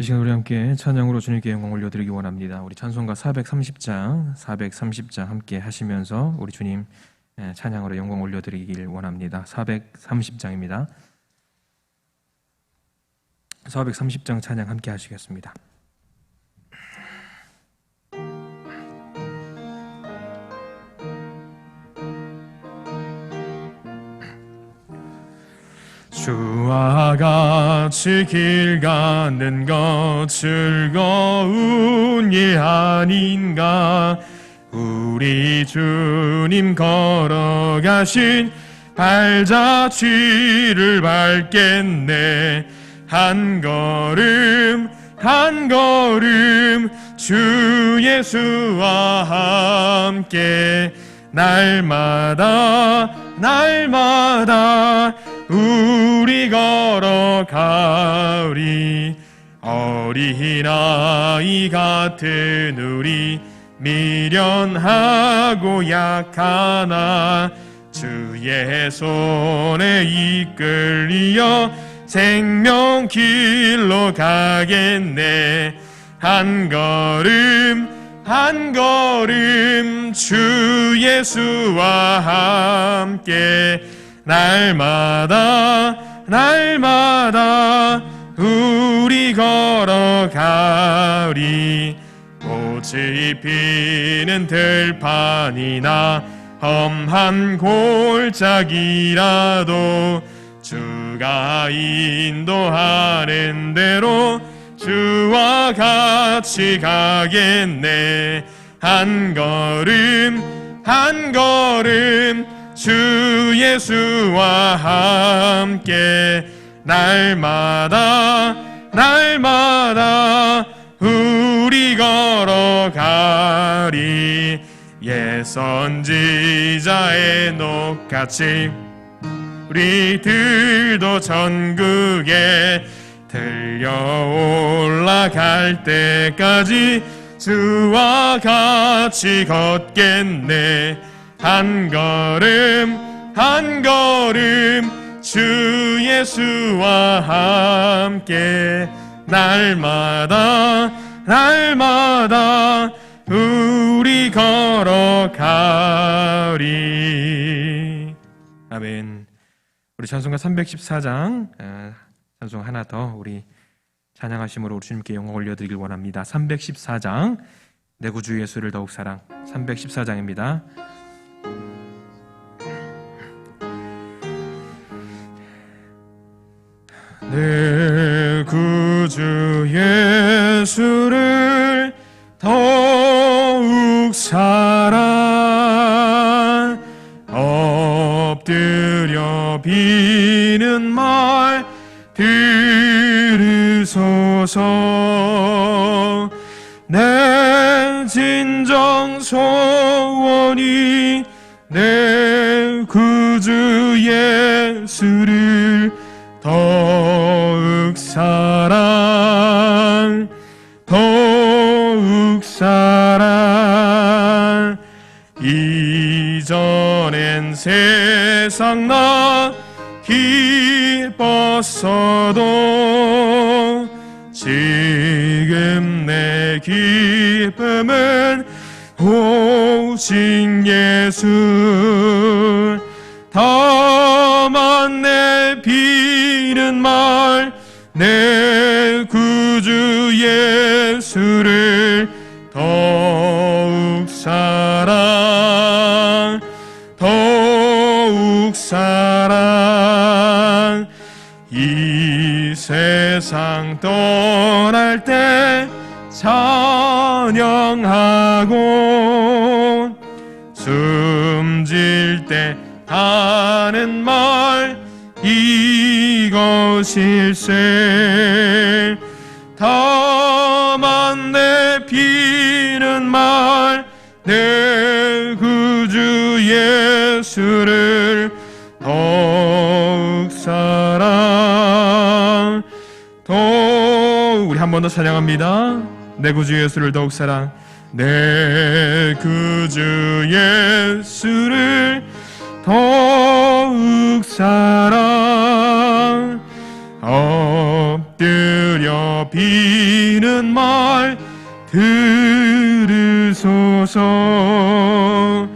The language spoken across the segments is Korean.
이 시간 우리 함께 찬양으로 주님께 영광 올려드리기 원합니다. 우리 찬송가 430장 함께 하시면서 우리 주님 찬양으로 영광 올려드리길 원합니다. 430장입니다. 430장 찬양 함께 하시겠습니다. 주와 같이 길 가는 것 즐거운 일 아닌가. 우리 주님 걸어가신 발자취를 밟겠네. 한 걸음 한 걸음 주 예수와 함께 날마다 우리 걸어가리. 어린아이 같은 우리 미련하고 약하나 주의 손에 이끌리어 생명길로 가겠네. 한 걸음 주 예수와 함께 날마다 우리 걸어가리. 꽃이 피는 들판이나 험한 골짜기라도 주가 인도하는 대로 주와 같이 가겠네. 한 걸음 주 예수와 함께 날마다 우리 걸어가리. 옛 선지자의 녹같이 우리들도 전국에 들려 올라갈 때까지 주와 같이 걷겠네. 한 걸음 주 예수와 함께 날마다 우리 걸어가리. 아멘. 우리 찬송가 314장 찬송 하나 더 우리 찬양하심으로 우리 주님께 영광 올려드리길 원합니다. 314장 내 구주 예수를 더욱 사랑. 314장입니다. 내 구주 예수를 더욱 사랑. 엎드려 비는 말 들으소서. 내 진정 소원이 내 구주 예수를 더욱 사랑. 이전엔 세상 나 기뻤어도 지금 내 기쁨은 오직 예수. 다만 내 비는 말 내 구주 예수를 더욱 사랑. 이 세상 떠날 때 찬양하고 숨질 때 하는 말 이것일세. 다만 내 비는 말 내 구주 예수를 더욱 사랑. 우리 한 번 더 찬양합니다. 내 구주 예수를 더욱 사랑. 내 구주 예수를 더욱 사랑. 엎드려 비 하소서.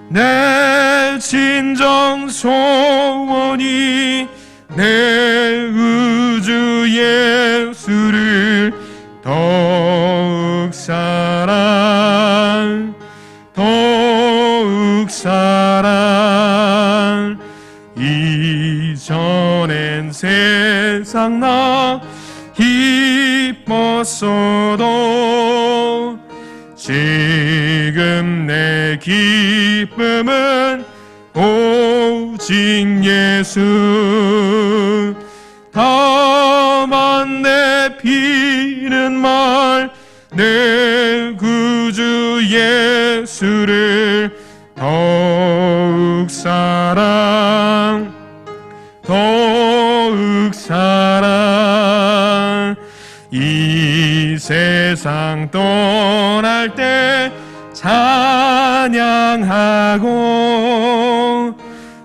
내 진정 소원이 내 우주 예수를 더욱 사랑, 더욱 사랑. 이전엔 세상 나 기뻤어도 지금 내 기쁨은 오직 예수. 다만 내 피는 말 내 구주 예수를 더욱 사랑, 더욱 사랑. 이 세상 떠날 때 찬양하고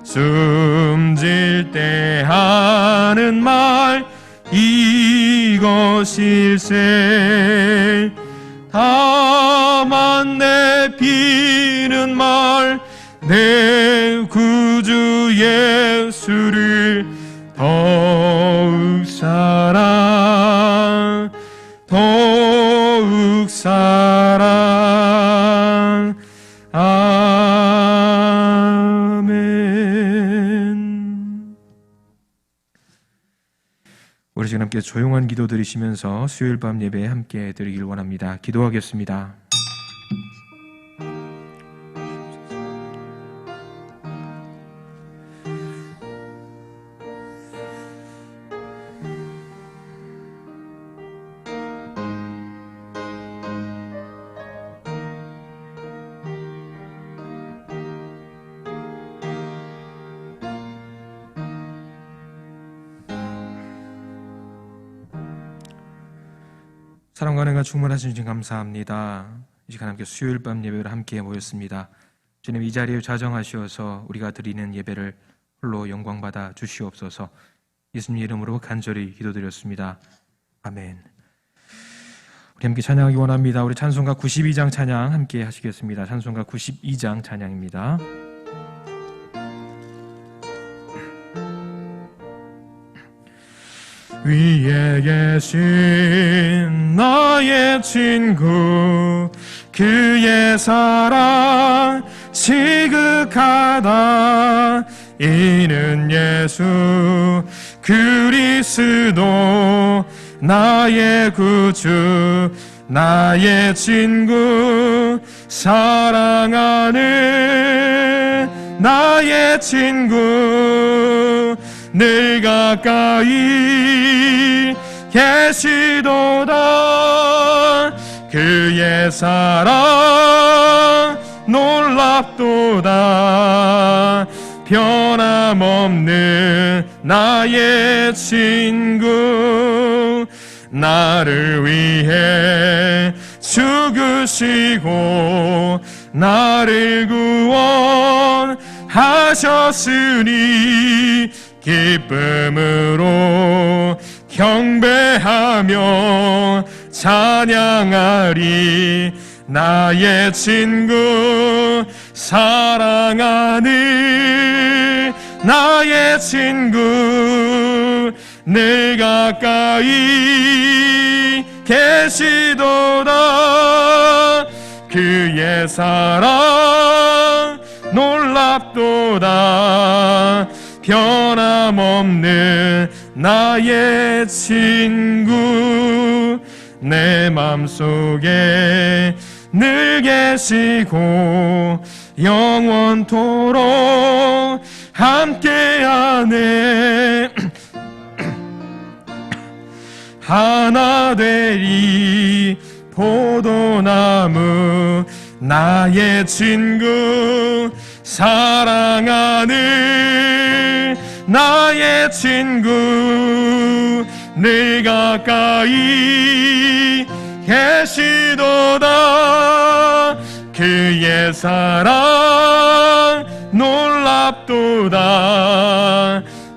숨질 때 하는 말 이것일세. 다만 내 피는 말 내 구주 예수를 더욱 사랑, 더욱 사랑. 아멘. 우리 지금 함께 조용한 기도 드리시면서 수요일 밤 예배 함께 드리길 원합니다. 기도하겠습니다. 사랑과 은혜가 충만하신 주님 감사합니다. 이 시간 함께 수요일 밤 예배를 함께 모였습니다. 주님, 이 자리에 좌정하시어서 우리가 드리는 예배를 홀로 영광받아 주시옵소서. 예수님 이름으로 간절히 기도드렸습니다. 아멘. 우리 함께 찬양하기 원합니다. 우리 찬송가 92장 찬양 함께 하시겠습니다. 찬송가 92장 찬양입니다. 위에 계신 나의 친구, 그의 사랑 시극하다. 이는 예수 그리스도 나의 구주, 나의 친구, 사랑하는 나의 친구. 늘 가까이 계시도다. 그의 사랑 놀랍도다. 변함없는 나의 친구. 나를 위해 죽으시고 나를 구원하셨으니 기쁨으로 경배하며 찬양하리. 나의 친구, 사랑하는 나의 친구. 늘 가까이 계시도다. 그의 사랑 놀랍도다. 변함없는 나의 친구. 내 맘속에 늘 계시고 영원토록 함께하네. 하나 되리 포도나무. 나의 친구, 사랑하는 나의 친구. 늘 가까이 계시도다. 그의 사랑 놀랍도다.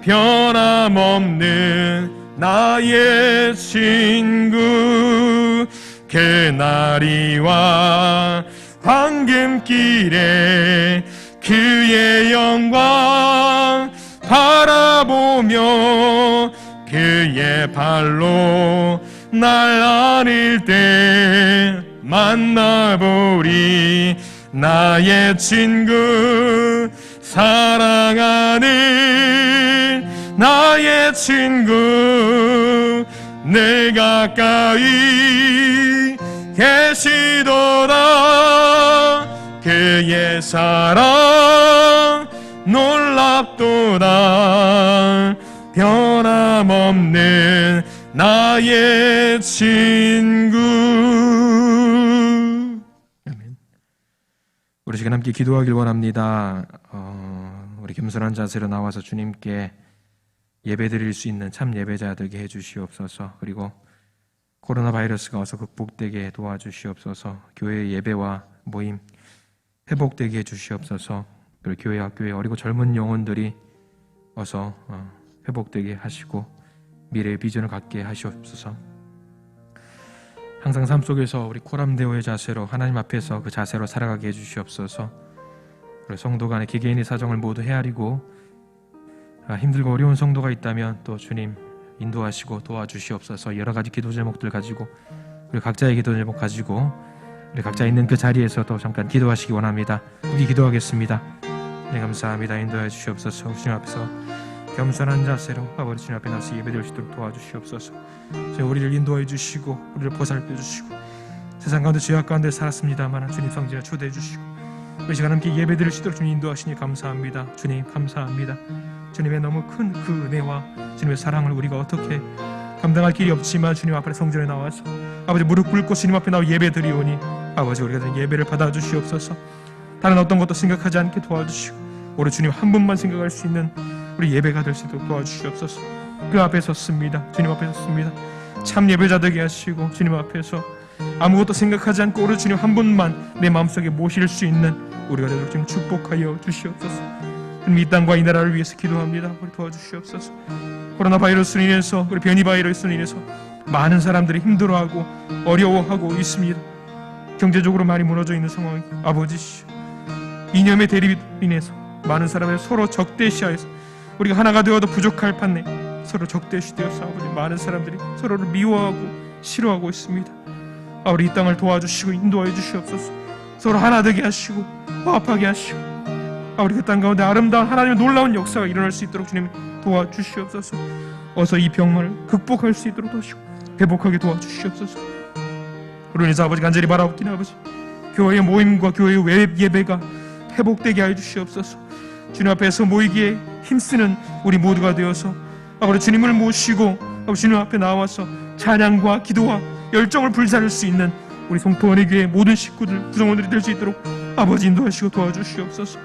변함없는 나의 친구. 그날이 와 황금길에 그의 영광 바라보며 그의 발로 날 안을 때 만나보리. 나의 친구 사랑하는 나의 친구 늘 가까이 계시도다. 그의 사랑 놀랍도다. 변함없는 나의 친구. 아멘. 우리 시간 함께 기도하길 원합니다. 우리 겸손한 자세로 나와서 주님께 예배드릴 수 있는 참 예배자 되게 해주시옵소서. 그리고 코로나 바이러스가 어서 극복되게 도와주시옵소서. 교회 예배와 모임 회복되게 해주시옵소서. 그리고 교회 학교에 어리고 젊은 영혼들이 어서 회복되게 하시고 미래의 비전을 갖게 하시옵소서. 항상 삶 속에서 우리 코람데오의 자세로 하나님 앞에서 그 자세로 살아가게 해주시옵소서. 그리고 성도 간의 개개인의 사정을 모두 헤아리고 힘들고 어려운 성도가 있다면 또 주님 인도하시고 도와주시옵소서. 여러 가지 기도 제목들 가지고 우리 각자의 기도 제목 가지고 우리 각자 있는 그 자리에서 또 잠깐 기도하시기 원합니다. 우리 기도하겠습니다. 네, 감사합니다. 인도해 주시옵소서. 주님 앞에서 겸손한 자세로 아버지 주님 앞에 나서 예배드릴 수 있도록 도와주시옵소서. 우리를 인도해 주시고 우리를 보살펴 주시고 세상 가운데 죄악 가운데 살았습니다만 주님 성전에 초대해 주시고 이 시간 함께 예배드릴 수 있도록 주님 인도하시니 감사합니다. 주님 감사합니다. 주님의 너무 큰 그 은혜와 주님의 사랑을 우리가 어떻게 감당할 길이 없지만 주님 앞에 성전에 나와서 아버지 무릎 꿇고 주님 앞에 나와 예배드리오니 아버지 우리가 예배를 받아주시옵소서. 다른 어떤 것도 생각하지 않게 도와주시고 오늘 주님 한 분만 생각할 수 있는 우리 예배가 될 수 있도록 도와주시옵소서. 그 앞에 섰습니다. 주님 앞에 섰습니다. 참 예배자 되게 하시고 주님 앞에서 아무것도 생각하지 않고 오늘 주님 한 분만 내 마음속에 모실 수 있는 우리가 되도록 주님 축복하여 주시옵소서. 이 땅과 이 나라를 위해서 기도합니다. 우리 도와주시옵소서. 코로나 바이러스로 인해서 우리 변이 바이러스로 인해서 많은 사람들이 힘들어하고 어려워하고 있습니다. 경제적으로 많이 무너져 있는 상황이 아버지시여, 이념의 대립으로 인해서 많은 사람들이 서로 적대시하여서 우리가 하나가 되어도 부족할 판에 서로 적대시되어서 아버지 많은 사람들이 서로를 미워하고 싫어하고 있습니다. 우리 이 땅을 도와주시고 인도하여 주시옵소서. 서로 하나 되게 하시고 화합하게 하시고 우리 그 땅 가운데 아름다운 하나님의 놀라운 역사가 일어날 수 있도록 주님 도와주시옵소서. 어서 이 병을 극복할 수 있도록 도와주시고 회복하게 도와주시옵소서. 그로 인해서 아버지 간절히 바라옵기는 아버지 교회의 모임과 교회의 외 예배가 회복되게 하여 주시옵소서. 주님 앞에서 모이기에 힘쓰는 우리 모두가 되어서 아버지 주님을 모시고 아버지 주님 앞에 나와서 찬양과 기도와 열정을 불사를 수 있는 우리 성포원의 교회 모든 식구들 구성원들이 될 수 있도록 아버지 인도하시고 도와주시옵소서.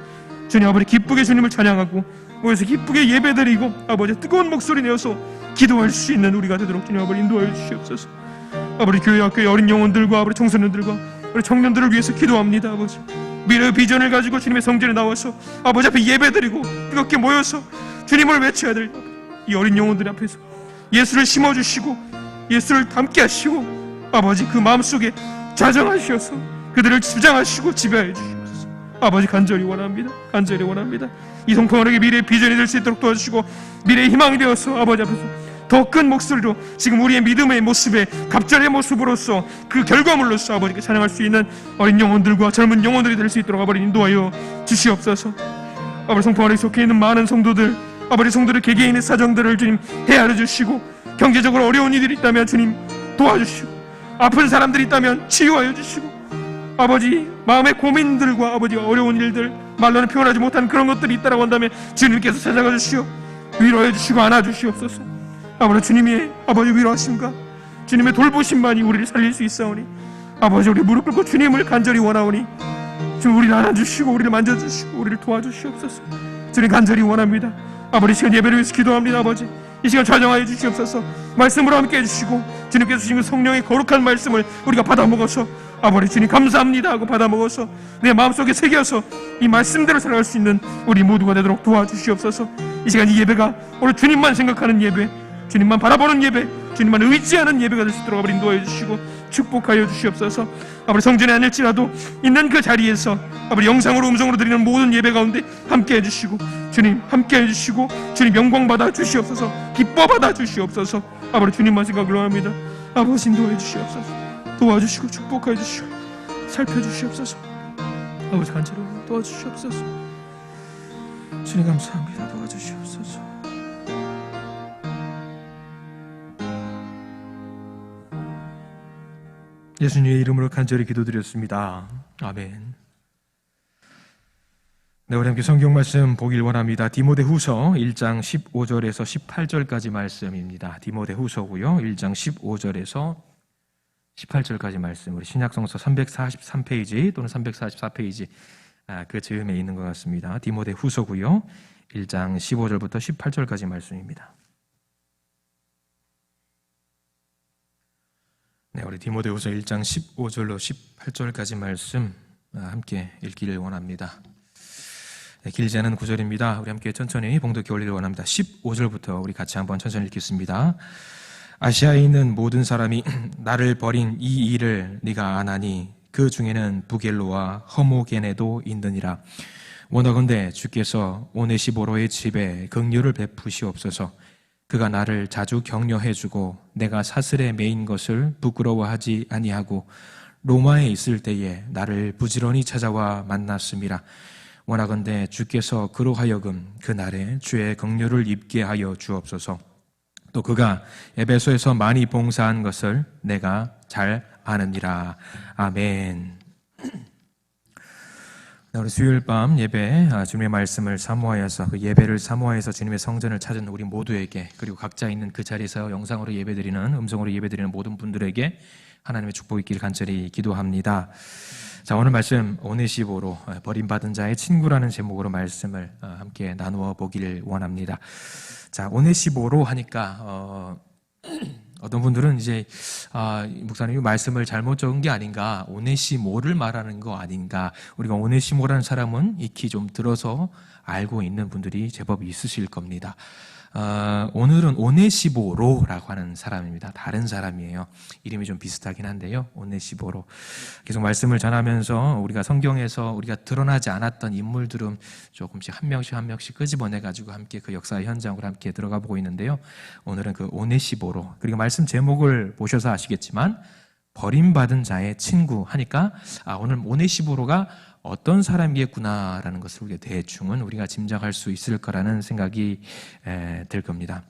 주님 아버지 기쁘게 주님을 찬양하고 모여서 기쁘게 예배드리고 아버지 뜨거운 목소리 내어서 기도할 수 있는 우리가 되도록 주님 아버지 인도하여 주시옵소서. 아버지 교회 학교의 어린 영혼들과 아버지 청소년들과 우리 청년들을 위해서 기도합니다. 아버지 미래의 비전을 가지고 주님의 성전에 나와서 아버지 앞에 예배드리고 뜨겁게 모여서 주님을 외쳐야 될 이 어린 영혼들 앞에서 예수를 심어주시고 예수를 담게 하시고 아버지 그 마음속에 좌정하시어서 그들을 주장하시고 지배하여 주시옵소서. 아버지 간절히 원합니다. 간절히 원합니다. 이 성포원에게 미래의 비전이 될 수 있도록 도와주시고 미래의 희망이 되어서 아버지 앞에서 더 큰 목소리로 지금 우리의 믿음의 모습에 갑절의 모습으로서 그 결과물로서 아버지께 찬양할 수 있는 어린 영혼들과 젊은 영혼들이 될 수 있도록 아버지 인도하여 주시옵소서. 아버지 성포원에 속해 있는 많은 성도들 아버지 성도들 개개인의 사정들을 주님 헤아려 주시고 경제적으로 어려운 일들이 있다면 주님 도와주시고 아픈 사람들이 있다면 치유하여 주시고 아버지 마음의 고민들과 아버지 어려운 일들 말로는 표현하지 못한 그런 것들이 있다라고 한다면 주님께서 찾아가 주시오 위로해 주시고 안아 주시옵소서. 아버지 주님의 아버지 위로하심과 주님의 돌보심만이 우리를 살릴 수 있사오니 아버지 우리 무릎 꿇고 주님을 간절히 원하오니 주님 우리를 안아주시고 우리를 만져주시고 우리를 도와주시옵소서. 주님 간절히 원합니다. 아버지 시간 예배를 위해서 기도합니다. 아버지 이 시간 좌정하여 주시옵소서. 말씀으로 함께 해주시고 주님께서 주신 성령의 거룩한 말씀을 우리가 받아먹어서 아버지 주님 감사합니다 하고 받아먹어서 내 마음속에 새겨서 이 말씀대로 살아갈 수 있는 우리 모두가 되도록 도와주시옵소서. 이 시간 이 예배가 오늘 주님만 생각하는 예배 주님만 바라보는 예배 주님만 의지하는 예배가 될 수 있도록 아버지 인도해 주시고 축복하여 주시옵소서. 아버지, 성전이 아닐지라도 있는 그 자리에서 아버지 영상으로 음성으로 드리는 모든 예배 가운데 함께 해주시고, 주님 함께 해주시고, 주님 영광 받아 주시옵소서. 기뻐 받아 주시옵소서. 아버지, 주님만 생각을 합니다. 아버지, 인도해 주시옵소서. 도와주시고 축복해 주시고 살펴주시옵소서. 아버지, 간절히 도와주시옵소서. 주님 감사합니다. 도와주시옵소서. 예수님의 이름으로 간절히 기도드렸습니다. 아멘. 네, 우리 함께 성경 말씀 보길 원합니다. 디모데후서 1장 15절에서 18절까지 말씀입니다. 디모데후서고요. 1장 15절에서 18절까지 말씀. 우리 신약성서 343페이지 또는 344페이지 그 즈음에 있는 것 같습니다. 디모데후서고요. 1장 15절부터 18절까지 말씀입니다. 네, 우리 디모데후서 1장 15절로 18절까지 말씀 함께 읽기를 원합니다. 네, 길지 않은 구절입니다. 우리 함께 천천히 봉독해 올리기를 원합니다. 15절부터 우리 같이 한번 천천히 읽겠습니다. 아시아에 있는 모든 사람이 나를 버린 이 일을 네가 아나니 그 중에는 부겔로와 허모게네도 있느니라. 원하건대 주께서 오네시보로의 집에 긍휼을 베푸시옵소서. 그가 나를 자주 격려해주고 내가 사슬에 매인 것을 부끄러워하지 아니하고 로마에 있을 때에 나를 부지런히 찾아와 만났음이라. 원하건대 주께서 그로 하여금 그날에 주의 긍휼을 입게 하여 주옵소서. 또 그가 에베소에서 많이 봉사한 것을 내가 잘 아느니라. 아멘. 우리 수요일 밤 예배 주님의 말씀을 사모하여서 그 예배를 사모하여서 주님의 성전을 찾은 우리 모두에게, 그리고 각자 있는 그 자리에서 영상으로 예배드리는, 음성으로 예배드리는 모든 분들에게 하나님의 축복이 있기를 간절히 기도합니다. 자, 오늘 말씀 오네시보로, 버림받은 자의 친구라는 제목으로 말씀을 함께 나누어 보기를 원합니다. 자, 오네시보로 하니까 어떤 분들은 이제 목사님이 말씀을 잘못 적은 게 아닌가, 오네시모를 말하는 거 아닌가. 우리가 오네시모라는 사람은 익히 좀 들어서 알고 있는 분들이 제법 있으실 겁니다. 오늘은 오네시보로라고 하는 사람입니다. 다른 사람이에요. 이름이 좀 비슷하긴 한데요. 오네시보로. 계속 말씀을 전하면서 우리가 성경에서 우리가 드러나지 않았던 인물들은 조금씩 한 명씩 끄집어내가지고 함께 그 역사의 현장으로 함께 들어가 보고 있는데요. 오늘은 그 오네시보로, 그리고 말씀 제목을 보셔서 아시겠지만 버림받은 자의 친구 하니까 오늘 오네시보로가 어떤 사람이겠구나라는 것을 우리가 대충은 우리가 짐작할 수 있을 거라는 생각이 들 겁니다.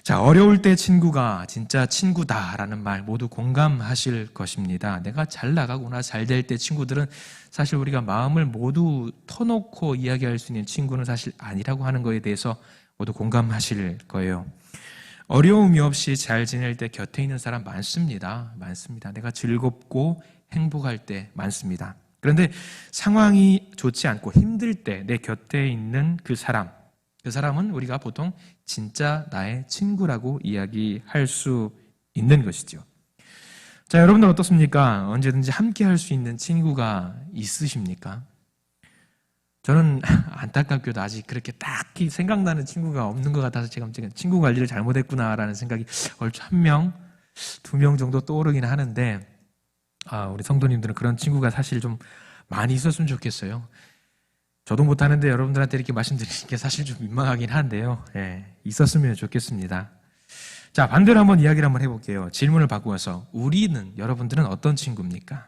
자, 어려울 때 친구가 진짜 친구다라는 말 모두 공감하실 것입니다. 내가 잘 나가거나 잘 될 때 친구들은 사실 우리가 마음을 모두 터놓고 이야기할 수 있는 친구는 사실 아니라고 하는 것에 대해서 모두 공감하실 거예요. 어려움이 없이 잘 지낼 때 곁에 있는 사람 많습니다. 내가 즐겁고 행복할 때 많습니다. 그런데 상황이 좋지 않고 힘들 때 내 곁에 있는 그 사람은 우리가 보통 진짜 나의 친구라고 이야기할 수 있는 것이죠. 자, 여러분들 어떻습니까? 언제든지 함께 할 수 있는 친구가 있으십니까? 저는 안타깝게도 아직 그렇게 딱히 생각나는 친구가 없는 것 같아서 제가 친구 관리를 잘못했구나라는 생각이 얼추 1명, 2명 정도 떠오르긴 하는데, 우리 성도님들은 그런 친구가 사실 좀 많이 있었으면 좋겠어요. 저도 못하는데 여러분들한테 이렇게 말씀드리는 게 사실 좀 민망하긴 한데요. 있었으면 좋겠습니다. 자, 반대로 한번 이야기를 한번 해볼게요. 질문을 바꾸어서 여러분들은 어떤 친구입니까?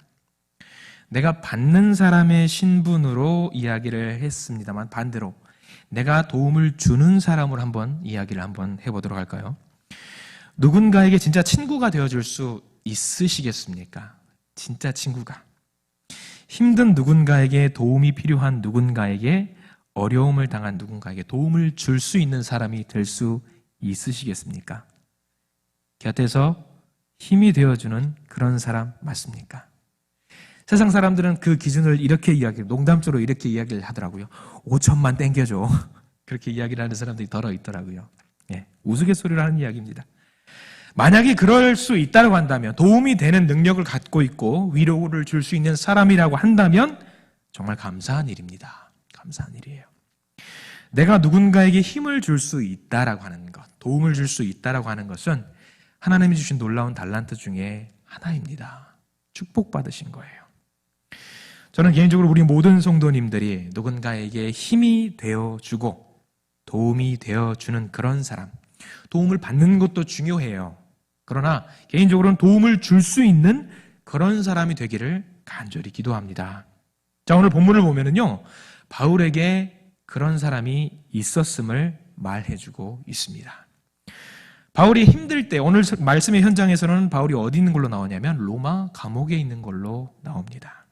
내가 받는 사람의 신분으로 이야기를 했습니다만, 반대로 내가 도움을 주는 사람으로 한번 이야기를 한번 해보도록 할까요? 누군가에게 진짜 친구가 되어줄 수 있으시겠습니까? 진짜 친구가. 힘든 누군가에게, 도움이 필요한 누군가에게, 어려움을 당한 누군가에게 도움을 줄 수 있는 사람이 될 수 있으시겠습니까? 곁에서 힘이 되어주는 그런 사람 맞습니까? 세상 사람들은 그 기준을 이렇게 농담조로 이렇게 이야기를 하더라고요. 5천만 땡겨줘. 그렇게 이야기를 하는 사람들이 더러 있더라고요. 우스갯소리를 하는 이야기입니다. 만약에 그럴 수 있다고 한다면, 도움이 되는 능력을 갖고 있고 위로를 줄 수 있는 사람이라고 한다면 정말 감사한 일입니다. 감사한 일이에요. 내가 누군가에게 힘을 줄 수 있다라고 하는 것, 도움을 줄 수 있다라고 하는 것은 하나님이 주신 놀라운 달란트 중에 하나입니다. 축복받으신 거예요. 저는 개인적으로 우리 모든 성도님들이 누군가에게 힘이 되어주고 도움이 되어주는 그런 사람, 도움을 받는 것도 중요해요. 그러나 개인적으로는 도움을 줄 수 있는 그런 사람이 되기를 간절히 기도합니다. 자, 오늘 본문을 보면은요, 바울에게 그런 사람이 있었음을 말해주고 있습니다. 바울이 힘들 때, 오늘 말씀의 현장에서는 바울이 어디 있는 걸로 나오냐면 로마 감옥에 있는 걸로 나옵니다.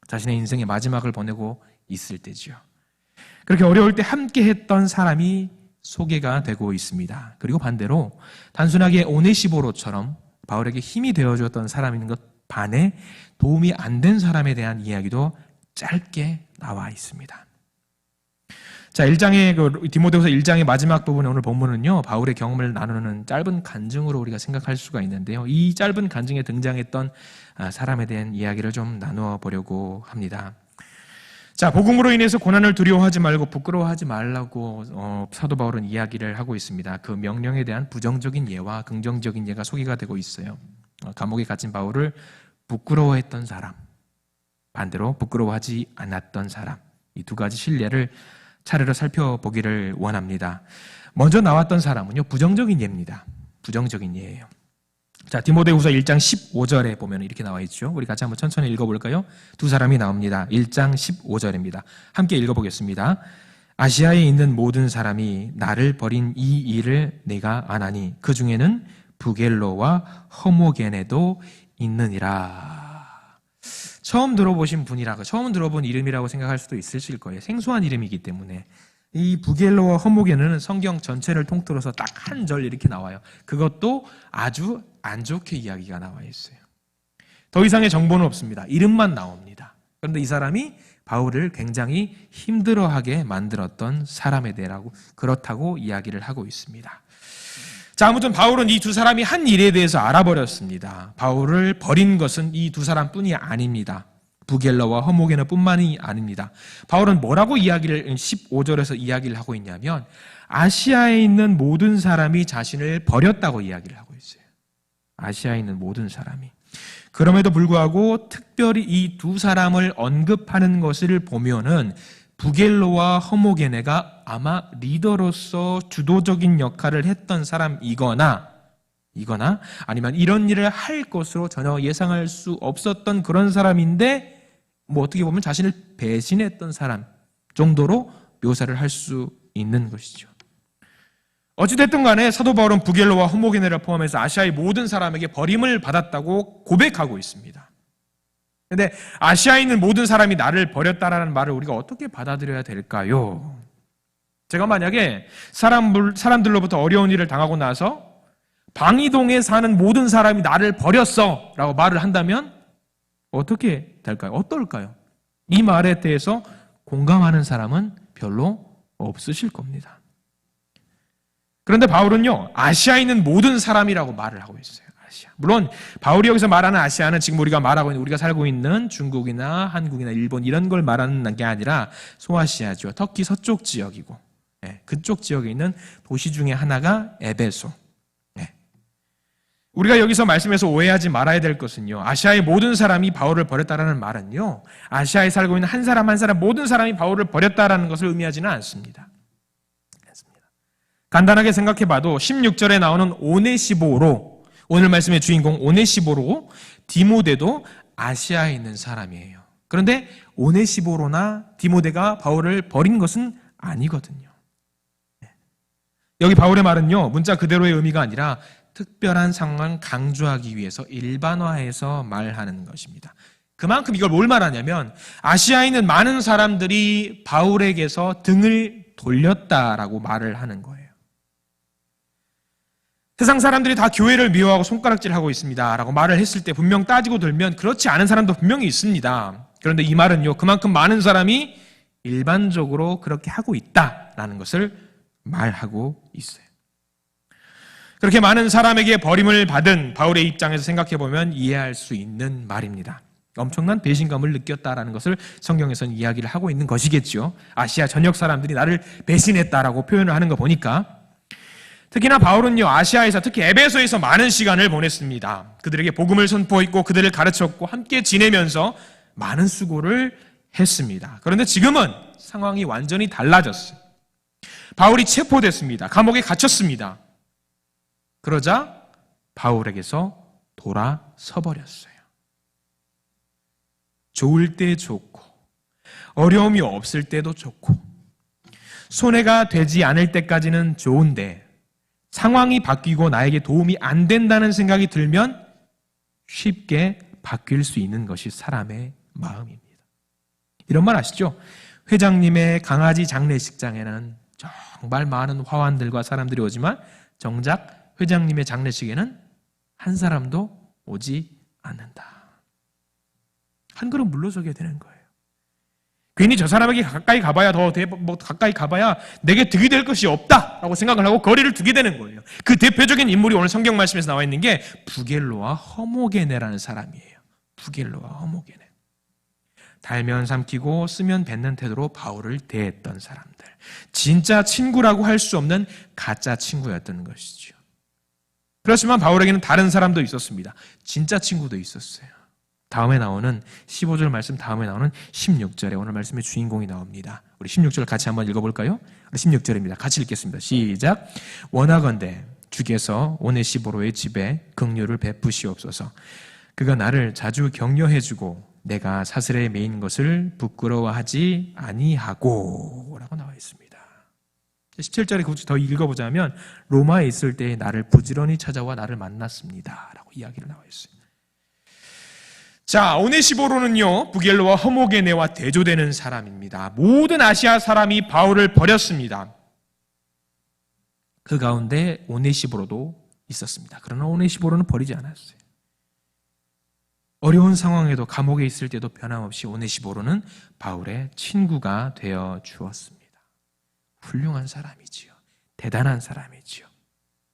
자신의 인생의 마지막을 보내고 있을 때죠. 그렇게 어려울 때 함께 했던 사람이 소개가 되고 있습니다. 그리고 반대로 단순하게 오네시보로처럼 바울에게 힘이 되어주었던 사람인 것 반해 도움이 안 된 사람에 대한 이야기도 짧게 나와 있습니다. 자, 1장의 디모데후서 1장의 마지막 부분에 오늘 본문은요, 바울의 경험을 나누는 짧은 간증으로 우리가 생각할 수가 있는데요. 이 짧은 간증에 등장했던 사람에 대한 이야기를 좀 나누어 보려고 합니다. 자, 복음으로 인해서 고난을 두려워하지 말고 부끄러워하지 말라고 사도 바울은 이야기를 하고 있습니다. 그 명령에 대한 부정적인 예와 긍정적인 예가 소개가 되고 있어요. 감옥에 갇힌 바울을 부끄러워했던 사람, 반대로 부끄러워하지 않았던 사람, 이 두 가지 신뢰를 차례로 살펴보기를 원합니다. 먼저 나왔던 사람은요, 부정적인 예입니다. 부정적인 예예요. 자, 디모데후서 1장 15절에 보면 이렇게 나와 있죠. 우리 같이 한번 천천히 읽어볼까요? 두 사람이 나옵니다. 1장 15절입니다. 함께 읽어보겠습니다. 아시아에 있는 모든 사람이 나를 버린 이 일을 내가 아나니 그 중에는 부겔로와 허모게네도 있느니라. 처음 들어보신 분이라고, 처음 들어본 이름이라고 생각할 수도 있으실 거예요. 생소한 이름이기 때문에. 이 부겔로와 허모게네는 성경 전체를 통틀어서 딱 한 절 이렇게 나와요. 그것도 아주 안 좋게 이야기가 나와 있어요. 더 이상의 정보는 없습니다. 이름만 나옵니다. 그런데 이 사람이 바울을 굉장히 힘들어하게 만들었던 사람에 대하고 그렇다고 이야기를 하고 있습니다. 자, 아무튼 바울은 이 두 사람이 한 일에 대해서 알아버렸습니다. 바울을 버린 것은 이 두 사람뿐이 아닙니다. 부겔로와 허모게네 뿐만이 아닙니다. 바울은 뭐라고 이야기를 15절에서 이야기를 하고 있냐면 아시아에 있는 모든 사람이 자신을 버렸다고 이야기를 하고 있어요. 아시아에 있는 모든 사람이. 그럼에도 불구하고 특별히 이 두 사람을 언급하는 것을 보면은 부겔로와 허모게네가 아마 리더로서 주도적인 역할을 했던 사람이거나 아니면 이런 일을 할 것으로 전혀 예상할 수 없었던 그런 사람인데 뭐 어떻게 보면 자신을 배신했던 사람 정도로 묘사를 할 수 있는 것이죠. 어찌됐든 간에 사도 바울은 부겔로와 허모게네를 포함해서 아시아의 모든 사람에게 버림을 받았다고 고백하고 있습니다. 그런데 아시아에 있는 모든 사람이 나를 버렸다라는 말을 우리가 어떻게 받아들여야 될까요? 제가 만약에 사람들로부터 어려운 일을 당하고 나서 방이동에 사는 모든 사람이 나를 버렸어 라고 말을 한다면 어떻게 될까요? 어떨까요? 이 말에 대해서 공감하는 사람은 별로 없으실 겁니다. 그런데 바울은요, 아시아에 있는 모든 사람이라고 말을 하고 있어요. 아시아. 물론 바울이 여기서 말하는 아시아는 지금 우리가 말하고 있는, 우리가 살고 있는 중국이나 한국이나 일본 이런 걸 말하는 게 아니라 소아시아죠. 터키 서쪽 지역이고 그쪽 지역에 있는 도시 중에 하나가 에베소. 우리가 여기서 말씀에서 오해하지 말아야 될 것은요, 아시아의 모든 사람이 바울을 버렸다라는 말은요, 아시아에 살고 있는 한 사람 한 사람 모든 사람이 바울을 버렸다라는 것을 의미하지는 않습니다. 간단하게 생각해봐도 16절에 나오는 오네시보로, 오늘 말씀의 주인공 오네시보로 디모데도 아시아에 있는 사람이에요. 그런데 오네시보로나 디모데가 바울을 버린 것은 아니거든요. 여기 바울의 말은요, 문자 그대로의 의미가 아니라 특별한 상황을 강조하기 위해서 일반화해서 말하는 것입니다. 그만큼 이걸 뭘 말하냐면 아시아에 있는 많은 사람들이 바울에게서 등을 돌렸다라고 말을 하는 거예요. 세상 사람들이 다 교회를 미워하고 손가락질하고 있습니다 라고 말을 했을 때 분명 따지고 들면 그렇지 않은 사람도 분명히 있습니다. 그런데 이 말은요, 그만큼 많은 사람이 일반적으로 그렇게 하고 있다라는 것을 말하고 있어요. 그렇게 많은 사람에게 버림을 받은 바울의 입장에서 생각해보면 이해할 수 있는 말입니다. 엄청난 배신감을 느꼈다라는 것을 성경에서는 이야기를 하고 있는 것이겠죠. 아시아 전역 사람들이 나를 배신했다라고 표현을 하는 거 보니까. 특히나 바울은요, 아시아에서 특히 에베소에서 많은 시간을 보냈습니다. 그들에게 복음을 선포했고 그들을 가르쳤고 함께 지내면서 많은 수고를 했습니다. 그런데 지금은 상황이 완전히 달라졌어요. 바울이 체포됐습니다. 감옥에 갇혔습니다. 그러자 바울에게서 돌아서 버렸어요. 좋을 때 좋고 어려움이 없을 때도 좋고 손해가 되지 않을 때까지는 좋은데 상황이 바뀌고 나에게 도움이 안 된다는 생각이 들면 쉽게 바뀔 수 있는 것이 사람의 마음입니다. 이런 말 아시죠? 회장님의 강아지 장례식장에는 정말 많은 화환들과 사람들이 오지만 정작 회장님의 장례식에는 한 사람도 오지 않는다. 한 걸음 물러서게 되는 거예요. 괜히 저 사람에게 가까이 가봐야 가까이 가봐야 내게 득이 될 것이 없다라고 생각을 하고 거리를 두게 되는 거예요. 그 대표적인 인물이 오늘 성경 말씀에서 나와 있는 게 부겔로와 허모게네라는 사람이에요. 부겔로와 허모게네. 달면 삼키고 쓰면 뱉는 태도로 바울을 대했던 사람들. 진짜 친구라고 할 수 없는 가짜 친구였던 것이죠. 그렇지만 바울에게는 다른 사람도 있었습니다. 진짜 친구도 있었어요. 다음에 나오는 15절 말씀 다음에 나오는 16절에 오늘 말씀의 주인공이 나옵니다. 우리 16절 같이 한번 읽어볼까요? 16절입니다. 같이 읽겠습니다. 시작. 원하건대 주께서 오네시보로의 집에 긍휼을 베푸시옵소서. 그가 나를 자주 격려해주고 내가 사슬에 매인 것을 부끄러워하지 아니하고 라고 나와 있습니다. 17절에 더 읽어보자면 로마에 있을 때 나를 부지런히 찾아와 나를 만났습니다 라고 이야기를 나와 있어요. 자, 오네시보로는요, 부겔로와 허모게네와 대조되는 사람입니다. 모든 아시아 사람이 바울을 버렸습니다. 그 가운데 오네시보로도 있었습니다. 그러나 오네시보로는 버리지 않았어요. 어려운 상황에도 감옥에 있을 때도 변함없이 오네시보로는 바울의 친구가 되어 주었습니다. 훌륭한 사람이지요. 대단한 사람이지요.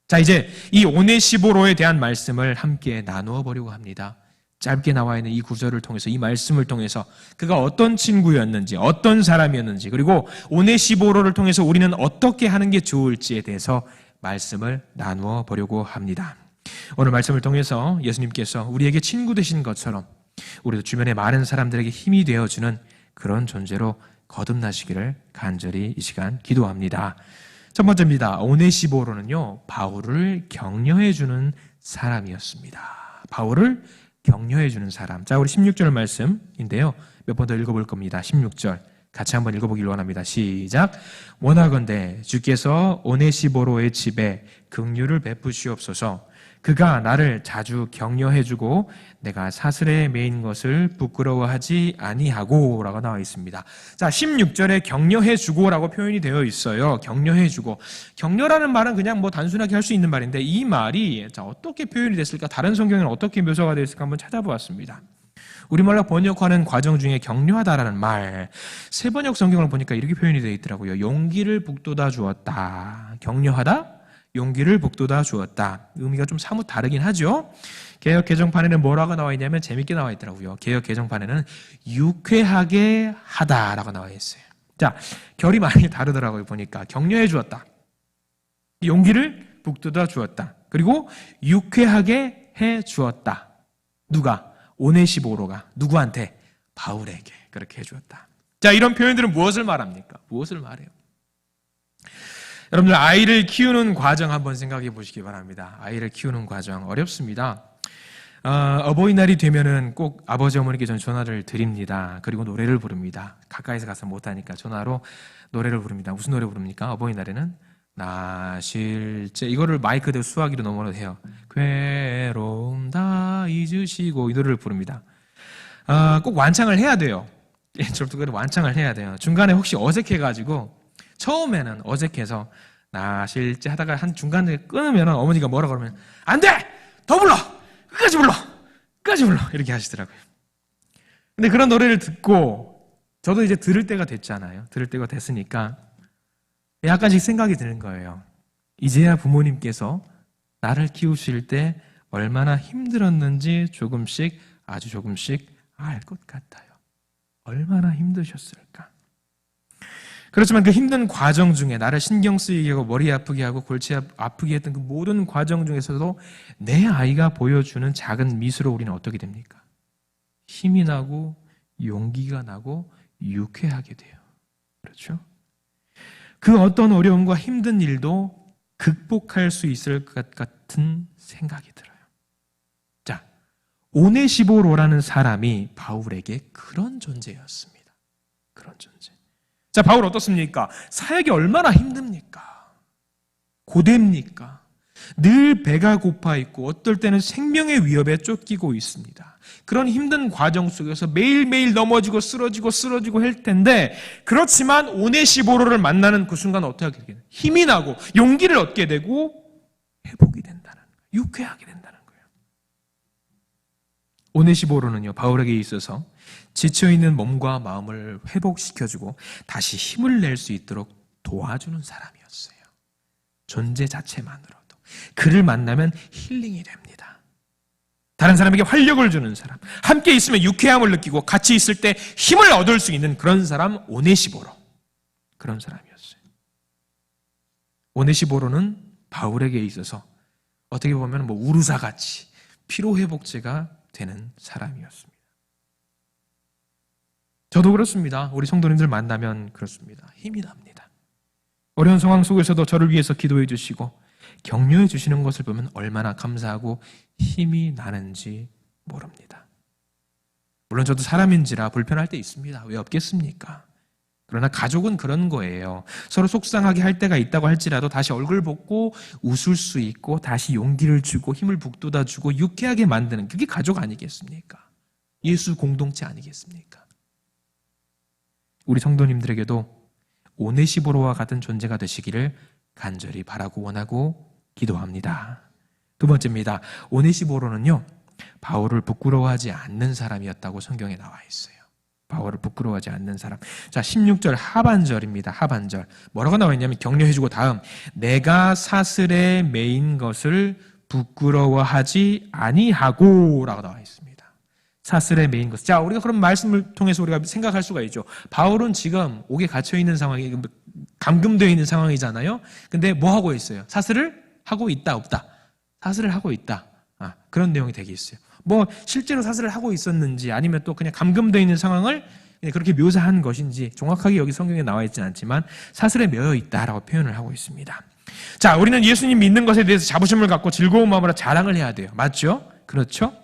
자, 이제 이 오네시보로에 대한 말씀을 함께 나누어 보려고 합니다. 짧게 나와 있는 이 구절을 통해서 이 말씀을 통해서 그가 어떤 친구였는지 어떤 사람이었는지 그리고 오네시보로를 통해서 우리는 어떻게 하는 게 좋을지에 대해서 말씀을 나누어 보려고 합니다. 오늘 말씀을 통해서 예수님께서 우리에게 친구 되신 것처럼 우리도 주변의 많은 사람들에게 힘이 되어주는 그런 존재로 거듭나시기를 간절히 이 시간 기도합니다. 첫 번째입니다. 오네시보로는요, 바울을 격려해주는 사람이었습니다. 바울을 격려해주는 사람. 자, 우리 16절 말씀인데요. 몇 번 더 읽어볼 겁니다. 16절. 같이 한번 읽어보길 원합니다. 시작. 원하건대 주께서 오네시보로의 집에 긍휼을 베푸시옵소서. 그가 나를 자주 격려해주고 내가 사슬에 매인 것을 부끄러워하지 아니하고 라고 나와 있습니다. 자, 16절에 격려해주고 라고 표현이 되어 있어요. 격려해주고. 격려라는 말은 그냥 뭐 단순하게 할 수 있는 말인데 이 말이 자, 어떻게 표현이 됐을까? 다른 성경에는 어떻게 묘사가 되어 있을까? 한번 찾아보았습니다. 우리말로 번역하는 과정 중에 격려하다라는 말, 새 번역 성경을 보니까 이렇게 표현이 되어 있더라고요. 용기를 북돋아 주었다. 격려하다? 용기를 북돋아 주었다. 의미가 좀 사뭇 다르긴 하죠. 개역 개정판에는 뭐라고 나와 있냐면 재밌게 나와 있더라고요. 개역 개정판에는 유쾌하게 하다라고 나와 있어요. 자, 결이 많이 다르더라고요. 보니까 격려해 주었다. 용기를 북돋아 주었다. 그리고 유쾌하게 해 주었다. 누가? 오네시보로가 누구한테? 바울에게 그렇게 해 주었다. 자, 이런 표현들은 무엇을 말합니까? 무엇을 말해요? 여러분들 아이를 키우는 과정 한번 생각해 보시기 바랍니다. 아이를 키우는 과정 어렵습니다. 어버이날이 되면은 꼭 아버지 어머니께 전 전화를 드립니다. 그리고 노래를 부릅니다. 가까이서 가서 못하니까 전화로 노래를 부릅니다. 무슨 노래 부릅니까? 어버이날에는 나 실제 이거를 마이크 대고 수화기로 넘어도 해요. 괴로움 다 잊으시고 이 노래를 부릅니다. 꼭 완창을 해야 돼요. 저부터 완창을 해야 돼요. 중간에 혹시 어색해가지고 처음에는 어색해서 나 실제 하다가 한 중간에 끊으면 어머니가 뭐라 그러면 안 돼! 더 불러! 끝까지 불러! 끝까지 불러! 이렇게 하시더라고요. 근데 그런 노래를 듣고 저도 이제 들을 때가 됐잖아요. 들을 때가 됐으니까 약간씩 생각이 드는 거예요. 이제야 부모님께서 나를 키우실 때 얼마나 힘들었는지 조금씩 아주 조금씩 알 것 같아요. 얼마나 힘드셨을까? 그렇지만 그 힘든 과정 중에 나를 신경 쓰이게 하고 머리 아프게 하고 골치 아프게 했던 그 모든 과정 중에서도 내 아이가 보여주는 작은 미소로 우리는 어떻게 됩니까? 힘이 나고 용기가 나고 유쾌하게 돼요. 그렇죠? 그 어떤 어려움과 힘든 일도 극복할 수 있을 것 같은 생각이 들어요. 자, 오네시보로라는 사람이 바울에게 그런 존재였습니다. 그런 존재. 자, 바울 어떻습니까? 사역이 얼마나 힘듭니까? 고됩니까? 늘 배가 고파 있고 어떨 때는 생명의 위협에 쫓기고 있습니다. 그런 힘든 과정 속에서 매일매일 넘어지고 쓰러지고 할 텐데, 그렇지만 오네시보로를 만나는 그 순간 어떻게 하게 되나요? 힘이 나고 용기를 얻게 되고 회복이 된다는 거예요. 유쾌하게 된다는 거예요. 오네시보로는요, 바울에게 있어서 지쳐있는 몸과 마음을 회복시켜주고 다시 힘을 낼 수 있도록 도와주는 사람이었어요. 존재 자체만으로도. 그를 만나면 힐링이 됩니다. 다른 사람에게 활력을 주는 사람, 함께 있으면 유쾌함을 느끼고 같이 있을 때 힘을 얻을 수 있는 그런 사람, 오네시보로. 그런 사람이었어요. 오네시보로는 바울에게 있어서 어떻게 보면 우루사같이 피로회복제가 되는 사람이었습니다. 저도 그렇습니다. 우리 성도님들 만나면 그렇습니다. 힘이 납니다. 어려운 상황 속에서도 저를 위해서 기도해 주시고 격려해 주시는 것을 보면 얼마나 감사하고 힘이 나는지 모릅니다. 물론 저도 사람인지라 불편할 때 있습니다. 왜 없겠습니까? 그러나 가족은 그런 거예요. 서로 속상하게 할 때가 있다고 할지라도 다시 얼굴 보고 웃을 수 있고 다시 용기를 주고 힘을 북돋아주고 유쾌하게 만드는, 그게 가족 아니겠습니까? 예수 공동체 아니겠습니까? 우리 성도님들에게도 오네시보로와 같은 존재가 되시기를 간절히 바라고 원하고 기도합니다. 두 번째입니다. 오네시보로는요, 바울을 부끄러워하지 않는 사람이었다고 성경에 나와 있어요. 바울을 부끄러워하지 않는 사람. 자, 16절 하반절입니다. 하반절. 뭐라고 나와 있냐면 격려해주고 다음, 내가 사슬에 매인 것을 부끄러워하지 아니하고 라고 나와 있습니다. 사슬에 매인 것. 자, 우리가 그런 말씀을 통해서 우리가 생각할 수가 있죠. 바울은 지금 옥에 갇혀있는 상황이, 감금되어 있는 상황이잖아요. 근데 뭐 하고 있어요? 사슬을 하고 있다, 없다? 사슬을 하고 있다. 그런 내용이 되게 있어요. 실제로 사슬을 하고 있었는지 아니면 또 그냥 감금되어 있는 상황을 그렇게 묘사한 것인지 정확하게 여기 성경에 나와 있지는 않지만 사슬에 매여 있다라고 표현을 하고 있습니다. 자, 우리는 예수님 믿는 것에 대해서 자부심을 갖고 즐거운 마음으로 자랑을 해야 돼요. 맞죠? 그렇죠?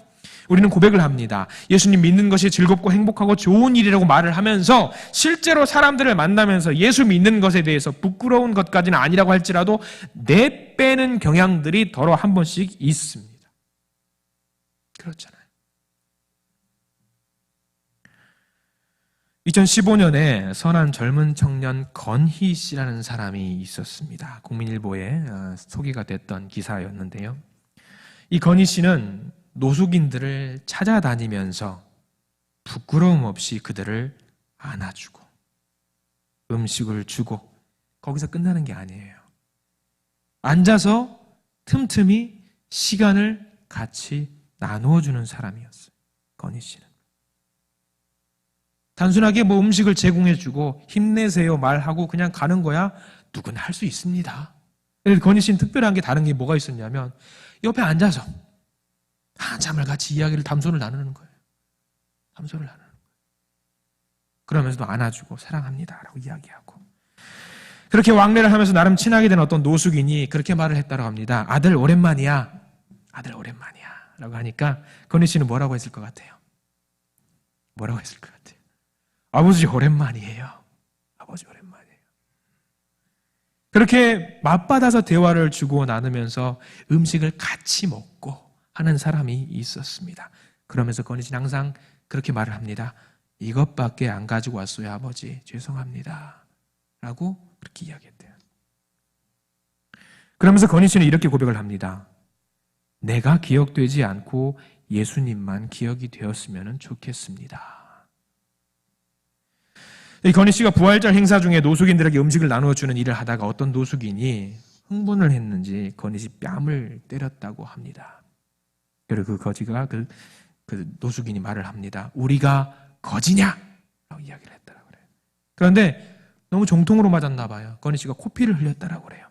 우리는 고백을 합니다. 예수님 믿는 것이 즐겁고 행복하고 좋은 일이라고 말을 하면서 실제로 사람들을 만나면서 예수 믿는 것에 대해서 부끄러운 것까지는 아니라고 할지라도 내빼는 경향들이 더러 한 번씩 있습니다. 그렇잖아요. 2015년에 선한 젊은 청년 건희 씨라는 사람이 있었습니다. 국민일보에 소개가 됐던 기사였는데요. 이 건희 씨는 노숙인들을 찾아다니면서 부끄러움 없이 그들을 안아주고 음식을 주고 거기서 끝나는 게 아니에요. 앉아서 틈틈이 시간을 같이 나누어주는 사람이었어요. 건희 씨는. 단순하게 음식을 제공해주고 힘내세요 말하고 그냥 가는 거야? 누구나 할 수 있습니다. 그래서 건희 씨는 특별한 게 다른 게 뭐가 있었냐면 옆에 앉아서 한참을 같이 이야기를 담소를 나누는 거예요. 담소를 나누는 거예요. 그러면서도 안아주고 사랑합니다라고 이야기하고. 그렇게 왕래를 하면서 나름 친하게 된 어떤 노숙인이 그렇게 말을 했다고 합니다. 아들 오랜만이야. 아들 오랜만이야. 라고 하니까 건희 씨는 뭐라고 했을 것 같아요? 뭐라고 했을 것 같아요? 아버지 오랜만이에요. 아버지 오랜만이에요. 그렇게 맞받아서 대화를 주고 나누면서 음식을 같이 먹고 하는 사람이 있었습니다. 그러면서 건희 씨는 항상 그렇게 말을 합니다. 이것밖에 안 가지고 왔어요, 아버지. 죄송합니다. 라고 그렇게 이야기했대요. 그러면서 건희 씨는 이렇게 고백을 합니다. 내가 기억되지 않고 예수님만 기억이 되었으면 좋겠습니다. 이 건희 씨가 부활절 행사 중에 노숙인들에게 음식을 나누어주는 일을 하다가 어떤 노숙인이 흥분을 했는지 건희 씨 뺨을 때렸다고 합니다. 그리고 그 거지가 그 노숙인이 말을 합니다. 우리가 거지냐? 라고 이야기를 했다고 그래요. 그런데 너무 정통으로 맞았나 봐요. 건희 씨가 코피를 흘렸다라고 그래요.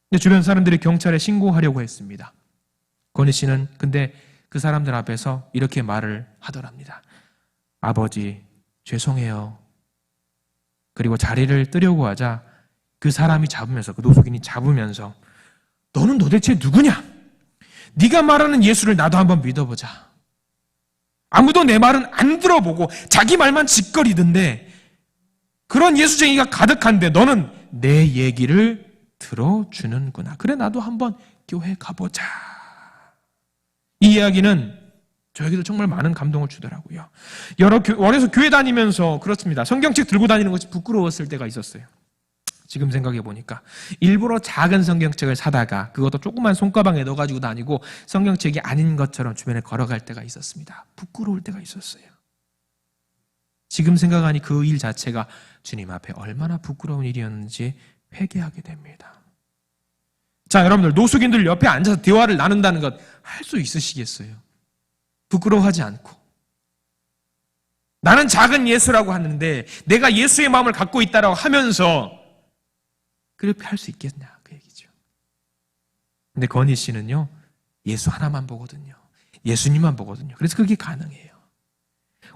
근데 주변 사람들이 경찰에 신고하려고 했습니다. 건희 씨는 근데 그 사람들 앞에서 이렇게 말을 하더랍니다. 아버지, 죄송해요. 그리고 자리를 뜨려고 하자 그 사람이 잡으면서, 그 노숙인이 잡으면서 너는 도대체 누구냐? 네가 말하는 예수를 나도 한번 믿어보자. 아무도 내 말은 안 들어보고 자기 말만 짓거리던데 그런 예수쟁이가 가득한데 너는 내 얘기를 들어주는구나. 그래 나도 한번 교회 가보자. 이 이야기는 저에게도 정말 많은 감동을 주더라고요. 여러 월에서 교회 다니면서 그렇습니다. 성경책 들고 다니는 것이 부끄러웠을 때가 있었어요. 지금 생각해 보니까 일부러 작은 성경책을 사다가 그것도 조그만 손가방에 넣어가지고 다니고 성경책이 아닌 것처럼 주변에 걸어갈 때가 있었습니다. 부끄러울 때가 있었어요. 지금 생각하니 그 일 자체가 주님 앞에 얼마나 부끄러운 일이었는지 회개하게 됩니다. 자, 여러분들 노숙인들 옆에 앉아서 대화를 나눈다는 것 할 수 있으시겠어요? 부끄러워하지 않고. 나는 작은 예수라고 하는데 내가 예수의 마음을 갖고 있다라고 하면서 그렇게 할 수 있겠냐 그 얘기죠. 근데 건희 씨는요 예수 하나만 보거든요. 예수님만 보거든요. 그래서 그게 가능해요.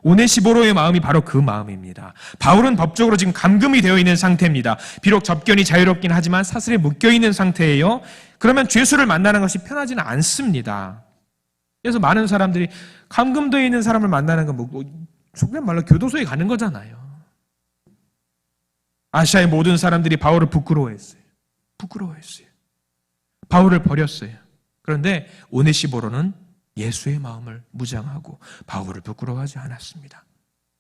오네시보로의 마음이 바로 그 마음입니다. 바울은 법적으로 지금 감금이 되어 있는 상태입니다. 비록 접견이 자유롭긴 하지만 사슬에 묶여 있는 상태예요. 그러면 죄수를 만나는 것이 편하지는 않습니다. 그래서 많은 사람들이 감금되어 있는 사람을 만나는 건 속된 말로 교도소에 가는 거잖아요. 아시아의 모든 사람들이 바울을 부끄러워했어요. 바울을 버렸어요. 그런데 오네시보로는 예수의 마음을 무장하고 바울을 부끄러워하지 않았습니다.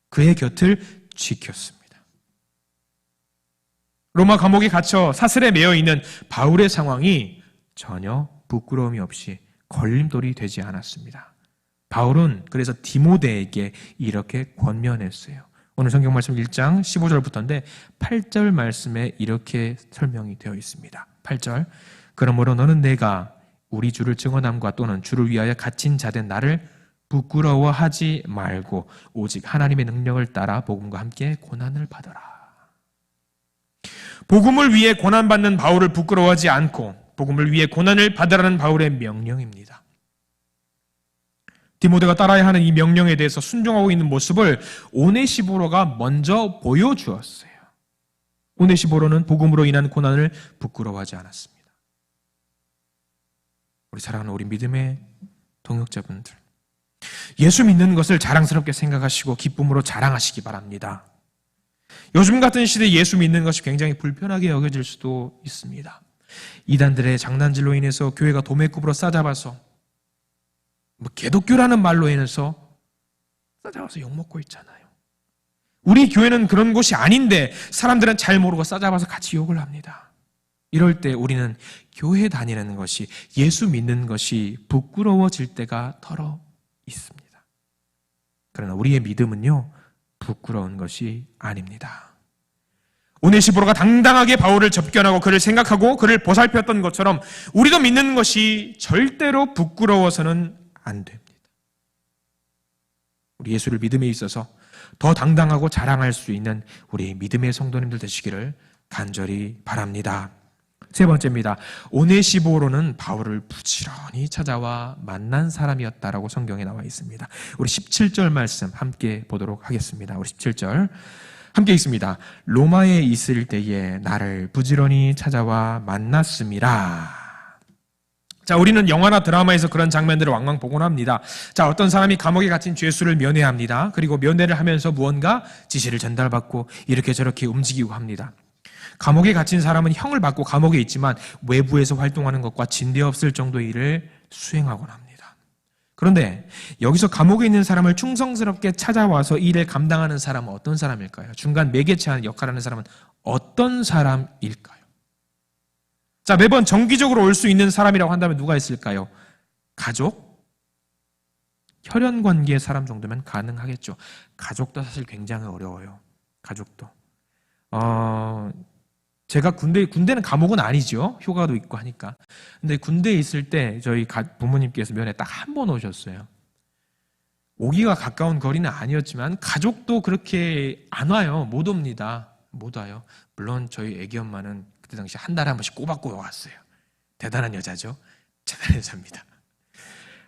그의 곁을 지켰습니다. 로마 감옥에 갇혀 사슬에 매여 있는 바울의 상황이 전혀 부끄러움이 없이 걸림돌이 되지 않았습니다. 바울은 그래서 디모데에게 이렇게 권면했어요. 오늘 성경 말씀 1장 15절부터인데 8절 말씀에 이렇게 설명이 되어 있습니다. 8절 그러므로 너는 내가 우리 주를 증언함과 또는 주를 위하여 갇힌 자된 나를 부끄러워하지 말고 오직 하나님의 능력을 따라 복음과 함께 고난을 받아라. 복음을 위해 고난받는 바울을 부끄러워하지 않고 복음을 위해 고난을 받으라는 바울의 명령입니다. 디모데가 따라야 하는 이 명령에 대해서 순종하고 있는 모습을 오네시보로가 먼저 보여주었어요. 오네시보로는 복음으로 인한 고난을 부끄러워하지 않았습니다. 우리 사랑하는 우리 믿음의 동역자분들, 예수 믿는 것을 자랑스럽게 생각하시고 기쁨으로 자랑하시기 바랍니다. 요즘 같은 시대에 예수 믿는 것이 굉장히 불편하게 여겨질 수도 있습니다. 이단들의 장난질로 인해서 교회가 도매급으로 싸잡아서 개독교라는 말로 인해서 싸잡아서 욕먹고 있잖아요. 우리 교회는 그런 곳이 아닌데 사람들은 잘 모르고 싸잡아서 같이 욕을 합니다. 이럴 때 우리는 교회 다니는 것이, 예수 믿는 것이 부끄러워질 때가 덜어 있습니다. 그러나 우리의 믿음은요, 부끄러운 것이 아닙니다. 오네시보로가 당당하게 바울을 접견하고 그를 생각하고 그를 보살폈던 것처럼 우리도 믿는 것이 절대로 부끄러워서는 안 됩니다. 우리 예수를 믿음에 있어서 더 당당하고 자랑할 수 있는 우리 믿음의 성도님들 되시기를 간절히 바랍니다. 세 번째입니다. 오네시보로는 바울을 부지런히 찾아와 만난 사람이었다라고 성경에 나와 있습니다. 우리 17절 말씀 함께 보도록 하겠습니다. 우리 17절 함께 읽습니다. 로마에 있을 때에 나를 부지런히 찾아와 만났음이라. 자, 우리는 영화나 드라마에서 그런 장면들을 왕왕 보곤 합니다. 자, 어떤 사람이 감옥에 갇힌 죄수를 면회합니다. 그리고 면회를 하면서 무언가 지시를 전달받고 이렇게 저렇게 움직이고 합니다. 감옥에 갇힌 사람은 형을 받고 감옥에 있지만 외부에서 활동하는 것과 진대없을 정도의 일을 수행하곤 합니다. 그런데 여기서 감옥에 있는 사람을 충성스럽게 찾아와서 일을 감당하는 사람은 어떤 사람일까요? 중간 매개체하는 역할을 하는 사람은 어떤 사람일까요? 자, 매번 정기적으로 올 수 있는 사람이라고 한다면 누가 있을까요? 가족? 혈연관계의 사람 정도면 가능하겠죠. 가족도 사실 굉장히 어려워요. 가족도. 제가 군대는 감옥은 아니죠. 휴가도 있고 하니까. 근데 군대에 있을 때 저희 부모님께서 면회 딱 한 번 오셨어요. 오기가 가까운 거리는 아니었지만 가족도 그렇게 안 와요. 못 옵니다. 못 와요. 물론 저희 애기 엄마는 그때 당시 한 달에 한 번씩 꼬박꼬박 왔어요. 대단한 여자죠. 대단한 여자입니다.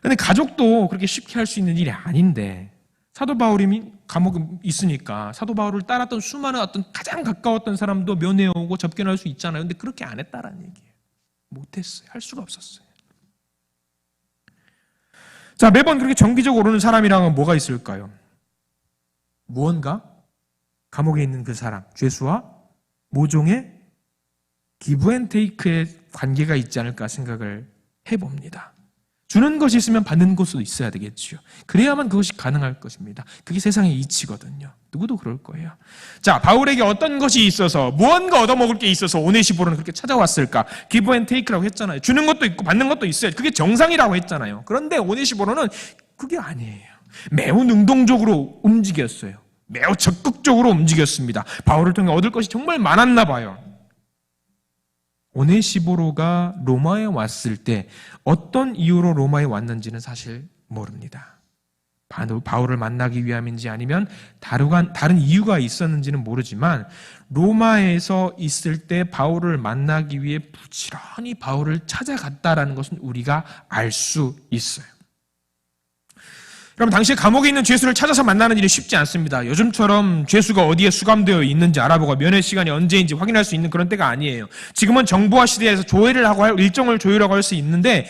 근데 가족도 그렇게 쉽게 할 수 있는 일이 아닌데 사도 바울이 감옥에 있으니까 사도 바울을 따랐던 수많은 어떤 가장 가까웠던 사람도 면회오고 접견할 수 있잖아요. 근데 그렇게 안 했다라는 얘기예요. 못했어요. 할 수가 없었어요. 자, 매번 그렇게 정기적으로 오르는 사람이랑은 뭐가 있을까요? 무언가 감옥에 있는 그 사람, 죄수와 모종의 기브앤테이크의 관계가 있지 않을까 생각을 해봅니다. 주는 것이 있으면 받는 것도 있어야 되겠죠. 그래야만 그것이 가능할 것입니다. 그게 세상의 이치거든요. 누구도 그럴 거예요. 자, 바울에게 어떤 것이 있어서 무언가 얻어먹을 게 있어서 오네시보로는 그렇게 찾아왔을까? 기브 앤 테이크라고 했잖아요. 주는 것도 있고 받는 것도 있어요. 그게 정상이라고 했잖아요. 그런데 오네시보로는 그게 아니에요. 매우 능동적으로 움직였어요. 매우 적극적으로 움직였습니다. 바울을 통해 얻을 것이 정말 많았나 봐요. 오네시보로가 로마에 왔을 때 어떤 이유로 로마에 왔는지는 사실 모릅니다. 바울을 만나기 위함인지 아니면 다른 이유가 있었는지는 모르지만 로마에서 있을 때 바울을 만나기 위해 부지런히 바울을 찾아갔다라는 것은 우리가 알 수 있어요. 여러분, 당시에 감옥에 있는 죄수를 찾아서 만나는 일이 쉽지 않습니다. 요즘처럼 죄수가 어디에 수감되어 있는지 알아보고 면회 시간이 언제인지 확인할 수 있는 그런 때가 아니에요. 지금은 정보화 시대에서 조회를 하고 일정을 조율하고 할 수 있는데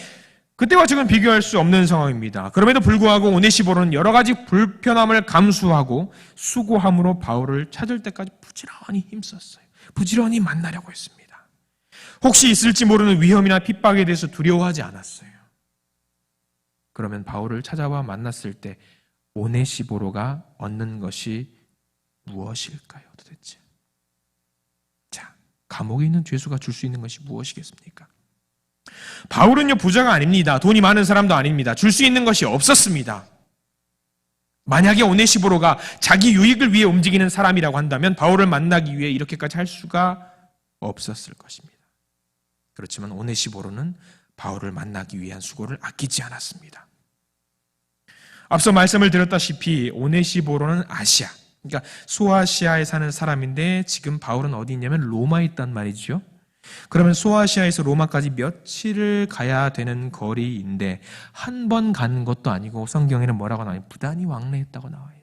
그때와 지금 비교할 수 없는 상황입니다. 그럼에도 불구하고 오네시보로는 여러 가지 불편함을 감수하고 수고함으로 바울을 찾을 때까지 부지런히 힘썼어요. 부지런히 만나려고 했습니다. 혹시 있을지 모르는 위험이나 핍박에 대해서 두려워하지 않았어요. 그러면 바울을 찾아와 만났을 때 오네시보로가 얻는 것이 무엇일까요, 도대체? 자, 감옥에 있는 죄수가 줄 수 있는 것이 무엇이겠습니까? 바울은요, 부자가 아닙니다. 돈이 많은 사람도 아닙니다. 줄 수 있는 것이 없었습니다. 만약에 오네시보로가 자기 유익을 위해 움직이는 사람이라고 한다면 바울을 만나기 위해 이렇게까지 할 수가 없었을 것입니다. 그렇지만 오네시보로는 바울을 만나기 위한 수고를 아끼지 않았습니다. 앞서 말씀을 드렸다시피 오네시보로는 아시아, 그러니까 소아시아에 사는 사람인데 지금 바울은 어디 있냐면 로마에 있단 말이죠. 그러면 소아시아에서 로마까지 며칠을 가야 되는 거리인데 한 번 간 것도 아니고 성경에는 뭐라고 나와요? 부단히 왕래했다고 나와 있어요.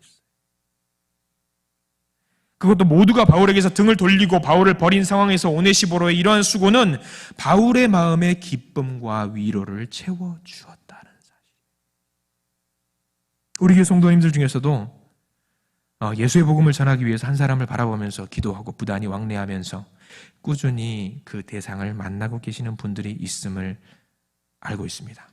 그것도 모두가 바울에게서 등을 돌리고 바울을 버린 상황에서 오네시보로의 이러한 수고는 바울의 마음에 기쁨과 위로를 채워주었다는 사실. 우리 교회 성도님들 중에서도 예수의 복음을 전하기 위해서 한 사람을 바라보면서 기도하고 부단히 왕래하면서 꾸준히 그 대상을 만나고 계시는 분들이 있음을 알고 있습니다.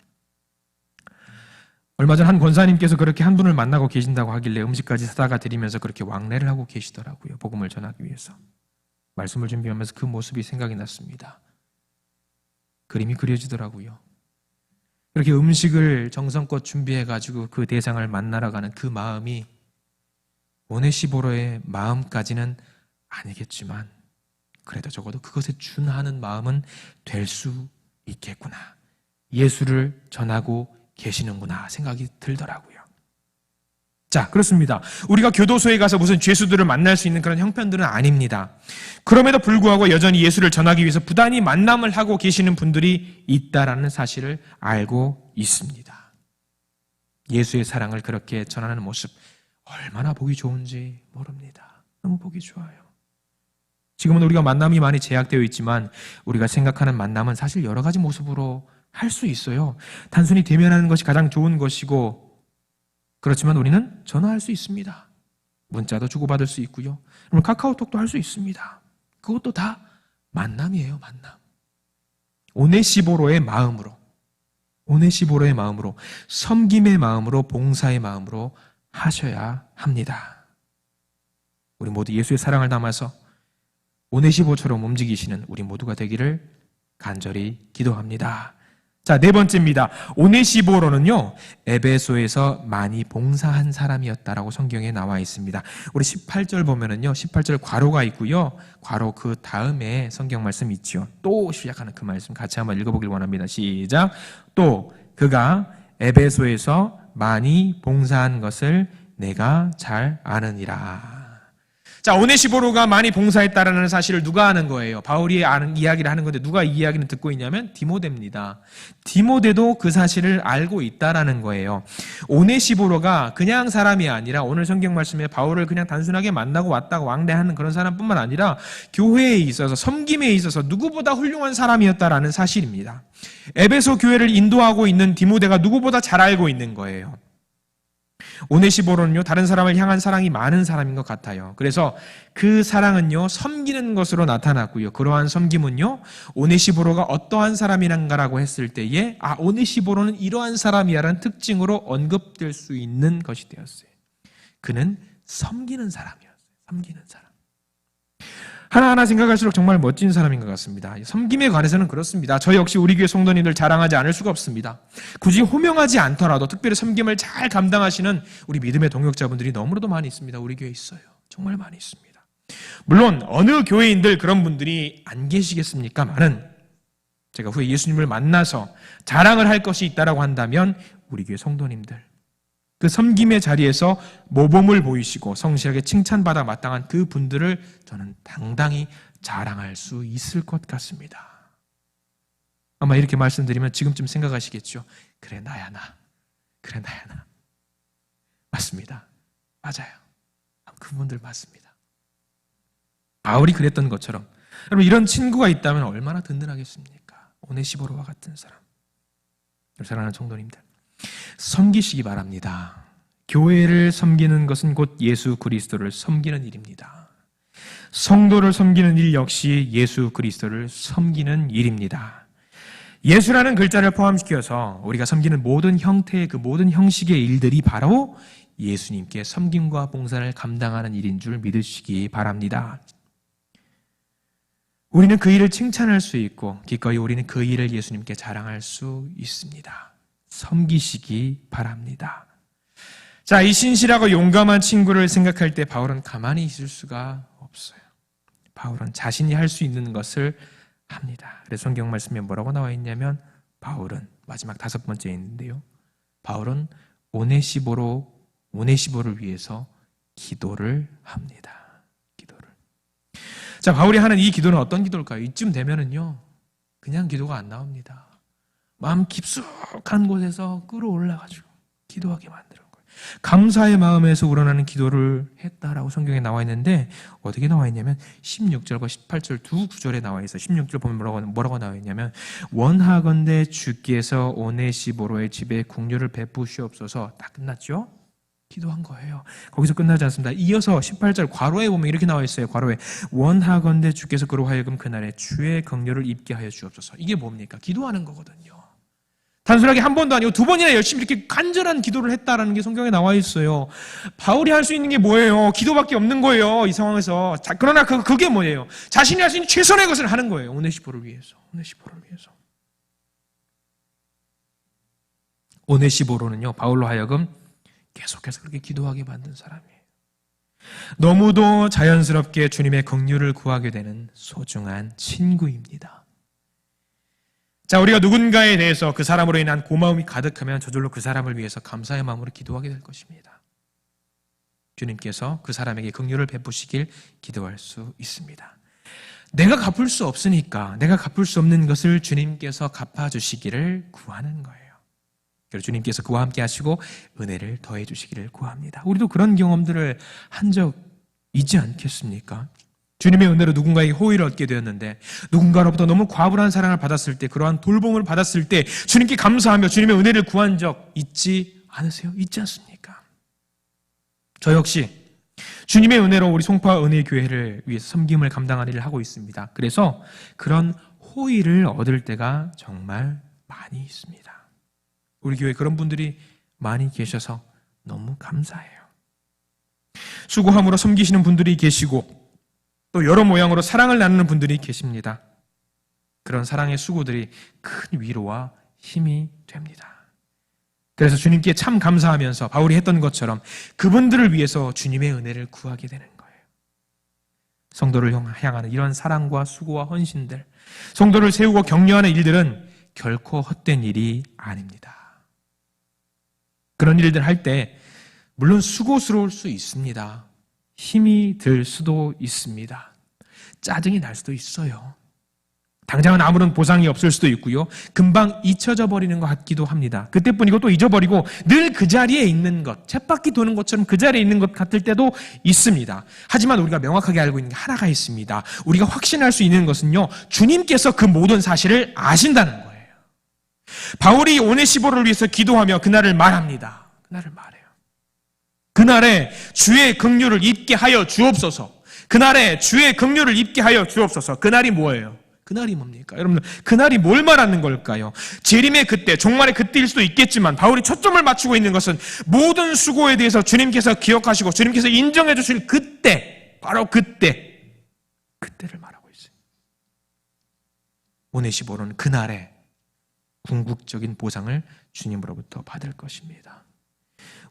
얼마 전 한 권사님께서 그렇게 한 분을 만나고 계신다고 하길래 음식까지 사다가 드리면서 그렇게 왕래를 하고 계시더라고요. 복음을 전하기 위해서. 말씀을 준비하면서 그 모습이 생각이 났습니다. 그림이 그려지더라고요. 그렇게 음식을 정성껏 준비해가지고 그 대상을 만나러 가는 그 마음이 오네시보로의 마음까지는 아니겠지만 그래도 적어도 그것에 준하는 마음은 될 수 있겠구나. 예수를 전하고 계시는구나 생각이 들더라고요. 자, 그렇습니다. 우리가 교도소에 가서 무슨 죄수들을 만날 수 있는 그런 형편들은 아닙니다. 그럼에도 불구하고 여전히 예수를 전하기 위해서 부단히 만남을 하고 계시는 분들이 있다라는 사실을 알고 있습니다. 예수의 사랑을 그렇게 전하는 모습 얼마나 보기 좋은지 모릅니다. 너무 보기 좋아요. 지금은 우리가 만남이 많이 제약되어 있지만 우리가 생각하는 만남은 사실 여러 가지 모습으로 할 수 있어요. 단순히 대면하는 것이 가장 좋은 것이고 그렇지만 우리는 전화할 수 있습니다. 문자도 주고받을 수 있고요. 카카오톡도 할 수 있습니다. 그것도 다 만남이에요. 만남. 오네시보로의 마음으로 섬김의 마음으로 봉사의 마음으로 하셔야 합니다. 우리 모두 예수의 사랑을 담아서 오네시보처럼 움직이시는 우리 모두가 되기를 간절히 기도합니다. 자, 네 번째입니다. 오네시보로는요, 에베소에서 많이 봉사한 사람이었다라고 성경에 나와 있습니다. 우리 18절 보면은요, 18절 괄호가 있고요. 괄호 그 다음에 성경 말씀 있죠. 또 시작하는 그 말씀 같이 한번 읽어보길 원합니다. 시작. 또 그가 에베소에서 많이 봉사한 것을 내가 잘 아느니라. 자, 오네시보로가 많이 봉사했다라는 사실을 누가 아는 거예요? 바울이 아는 이야기를 하는 건데 누가 이 이야기를 듣고 있냐면 디모데입니다. 디모데도 그 사실을 알고 있다라는 거예요. 오네시보로가 그냥 사람이 아니라 오늘 성경 말씀에 바울을 그냥 단순하게 만나고 왔다고 왕래하는 그런 사람뿐만 아니라 교회에 있어서 섬김에 있어서 누구보다 훌륭한 사람이었다라는 사실입니다. 에베소 교회를 인도하고 있는 디모데가 누구보다 잘 알고 있는 거예요. 오네시보로는요, 다른 사람을 향한 사랑이 많은 사람인 것 같아요. 그래서 그 사랑은요, 섬기는 것으로 나타났고요. 그러한 섬김은요, 오네시보로가 어떠한 사람이란가라고 했을 때에, 오네시보로는 이러한 사람이야라는 특징으로 언급될 수 있는 것이 되었어요. 그는 섬기는 사람이었어요. 섬기는 사람. 하나하나 생각할수록 정말 멋진 사람인 것 같습니다. 섬김에 관해서는 그렇습니다. 저 역시 우리 교회 성도님들 자랑하지 않을 수가 없습니다. 굳이 호명하지 않더라도 특별히 섬김을 잘 감당하시는 우리 믿음의 동역자분들이 너무나도 많이 있습니다. 우리 교회에 있어요. 정말 많이 있습니다. 물론 어느 교회인들 그런 분들이 안 계시겠습니까만은 제가 후에 예수님을 만나서 자랑을 할 것이 있다라고 한다면 우리 교회 성도님들, 그 섬김의 자리에서 모범을 보이시고 성실하게 칭찬받아 마땅한 그 분들을 저는 당당히 자랑할 수 있을 것 같습니다. 아마 이렇게 말씀드리면 지금쯤 생각하시겠죠. 그래 나야 나. 그래 나야 나. 맞습니다. 맞아요. 그분들 맞습니다. 바울이 그랬던 것처럼 여러분 이런 친구가 있다면 얼마나 든든하겠습니까? 오네시보로와 같은 사람. 사랑하는 성도님들, 섬기시기 바랍니다. 교회를 섬기는 것은 곧 예수 그리스도를 섬기는 일입니다. 성도를 섬기는 일 역시 예수 그리스도를 섬기는 일입니다. 예수라는 글자를 포함시켜서 우리가 섬기는 모든 형태의 그 모든 형식의 일들이 바로 예수님께 섬김과 봉사를 감당하는 일인 줄 믿으시기 바랍니다. 우리는 그 일을 칭찬할 수 있고 기꺼이 우리는 그 일을 예수님께 자랑할 수 있습니다. 섬기시기 바랍니다. 자, 이 신실하고 용감한 친구를 생각할 때 바울은 가만히 있을 수가 없어요. 바울은 자신이 할 수 있는 것을 합니다. 그래서 성경 말씀에 뭐라고 나와 있냐면 바울은 마지막 5번째에 있는데요. 바울은 오네시보를 위해서 기도를 합니다. 기도를. 자, 바울이 하는 이 기도는 어떤 기도일까요? 이쯤 되면은요, 그냥 기도가 안 나옵니다. 마음 깊숙한 곳에서 끌어올라가지고 기도하게 만드는 거예요. 감사의 마음에서 우러나는 기도를 했다라고 성경에 나와 있는데 어떻게 나와 있냐면 16절과 18절 두 구절에 나와 있어요. 16절 보면 뭐라고 나와 있냐면 원하건대 주께서 오네시보로의 집에 국류를 베푸시옵소서. 다 끝났죠? 기도한 거예요. 거기서 끝나지 않습니다. 이어서 18절 괄호에 보면 이렇게 나와 있어요. 괄호에 원하건대 주께서 그로 하여금 그날에 주의 긍휼을 입게 하여 주옵소서. 이게 뭡니까? 기도하는 거거든요. 단순하게 한 번도 아니고 2번이나 열심히 이렇게 간절한 기도를 했다라는 게 성경에 나와 있어요. 바울이 할 수 있는 게 뭐예요? 기도밖에 없는 거예요. 이 상황에서. 그러나 그게 뭐예요? 자신이 할 수 있는 최선의 것을 하는 거예요. 오네시보를 위해서. 오네시보로는요, 바울로 하여금 계속해서 그렇게 기도하게 만든 사람이에요. 너무도 자연스럽게 주님의 긍휼을 구하게 되는 소중한 친구입니다. 자, 우리가 누군가에 대해서 그 사람으로 인한 고마움이 가득하면 저절로 그 사람을 위해서 감사의 마음으로 기도하게 될 것입니다. 주님께서 그 사람에게 긍휼을 베푸시길 기도할 수 있습니다. 내가 갚을 수 없으니까 내가 갚을 수 없는 것을 주님께서 갚아주시기를 구하는 거예요. 그래서 주님께서 그와 함께 하시고 은혜를 더해 주시기를 구합니다. 우리도 그런 경험들을 한 적 있지 않겠습니까? 주님의 은혜로 누군가에게 호의를 얻게 되었는데 누군가로부터 너무 과분한 사랑을 받았을 때, 그러한 돌봄을 받았을 때 주님께 감사하며 주님의 은혜를 구한 적 있지 않으세요? 있지 않습니까? 저 역시 주님의 은혜로 우리 송파 은혜교회를 위해서 섬김을 감당하는 일을 하고 있습니다. 그래서 그런 호의를 얻을 때가 정말 많이 있습니다. 우리 교회에 그런 분들이 많이 계셔서 너무 감사해요. 수고함으로 섬기시는 분들이 계시고 또 여러 모양으로 사랑을 나누는 분들이 계십니다. 그런 사랑의 수고들이 큰 위로와 힘이 됩니다. 그래서 주님께 참 감사하면서 바울이 했던 것처럼 그분들을 위해서 주님의 은혜를 구하게 되는 거예요. 성도를 향하는 이런 사랑과 수고와 헌신들, 성도를 세우고 격려하는 일들은 결코 헛된 일이 아닙니다. 그런 일들 할 때 물론 수고스러울 수 있습니다. 힘이 들 수도 있습니다. 짜증이 날 수도 있어요. 당장은 아무런 보상이 없을 수도 있고요. 금방 잊혀져 버리는 것 같기도 합니다. 그때뿐이고 또 잊어버리고 늘 그 자리에 있는 것, 쳇바퀴 도는 것처럼 그 자리에 있는 것 같을 때도 있습니다. 하지만 우리가 명확하게 알고 있는 게 하나가 있습니다. 우리가 확신할 수 있는 것은요, 주님께서 그 모든 사실을 아신다는 거예요. 바울이 오네시보를 위해서 기도하며 그날을 말합니다. 그날을 말해요. 그날에 주의 긍휼을 입게 하여 주옵소서. 그날에 주의 긍휼을 입게 하여 주옵소서. 그날이 뭐예요? 그날이 뭡니까? 여러분, 그날이 뭘 말하는 걸까요? 재림의 그때, 종말의 그때일 수도 있겠지만 바울이 초점을 맞추고 있는 것은 모든 수고에 대해서 주님께서 기억하시고 주님께서 인정해 주실 그때, 바로 그때를 말하고 있어요. 오네시보로는 그날에 궁극적인 보상을 주님으로부터 받을 것입니다.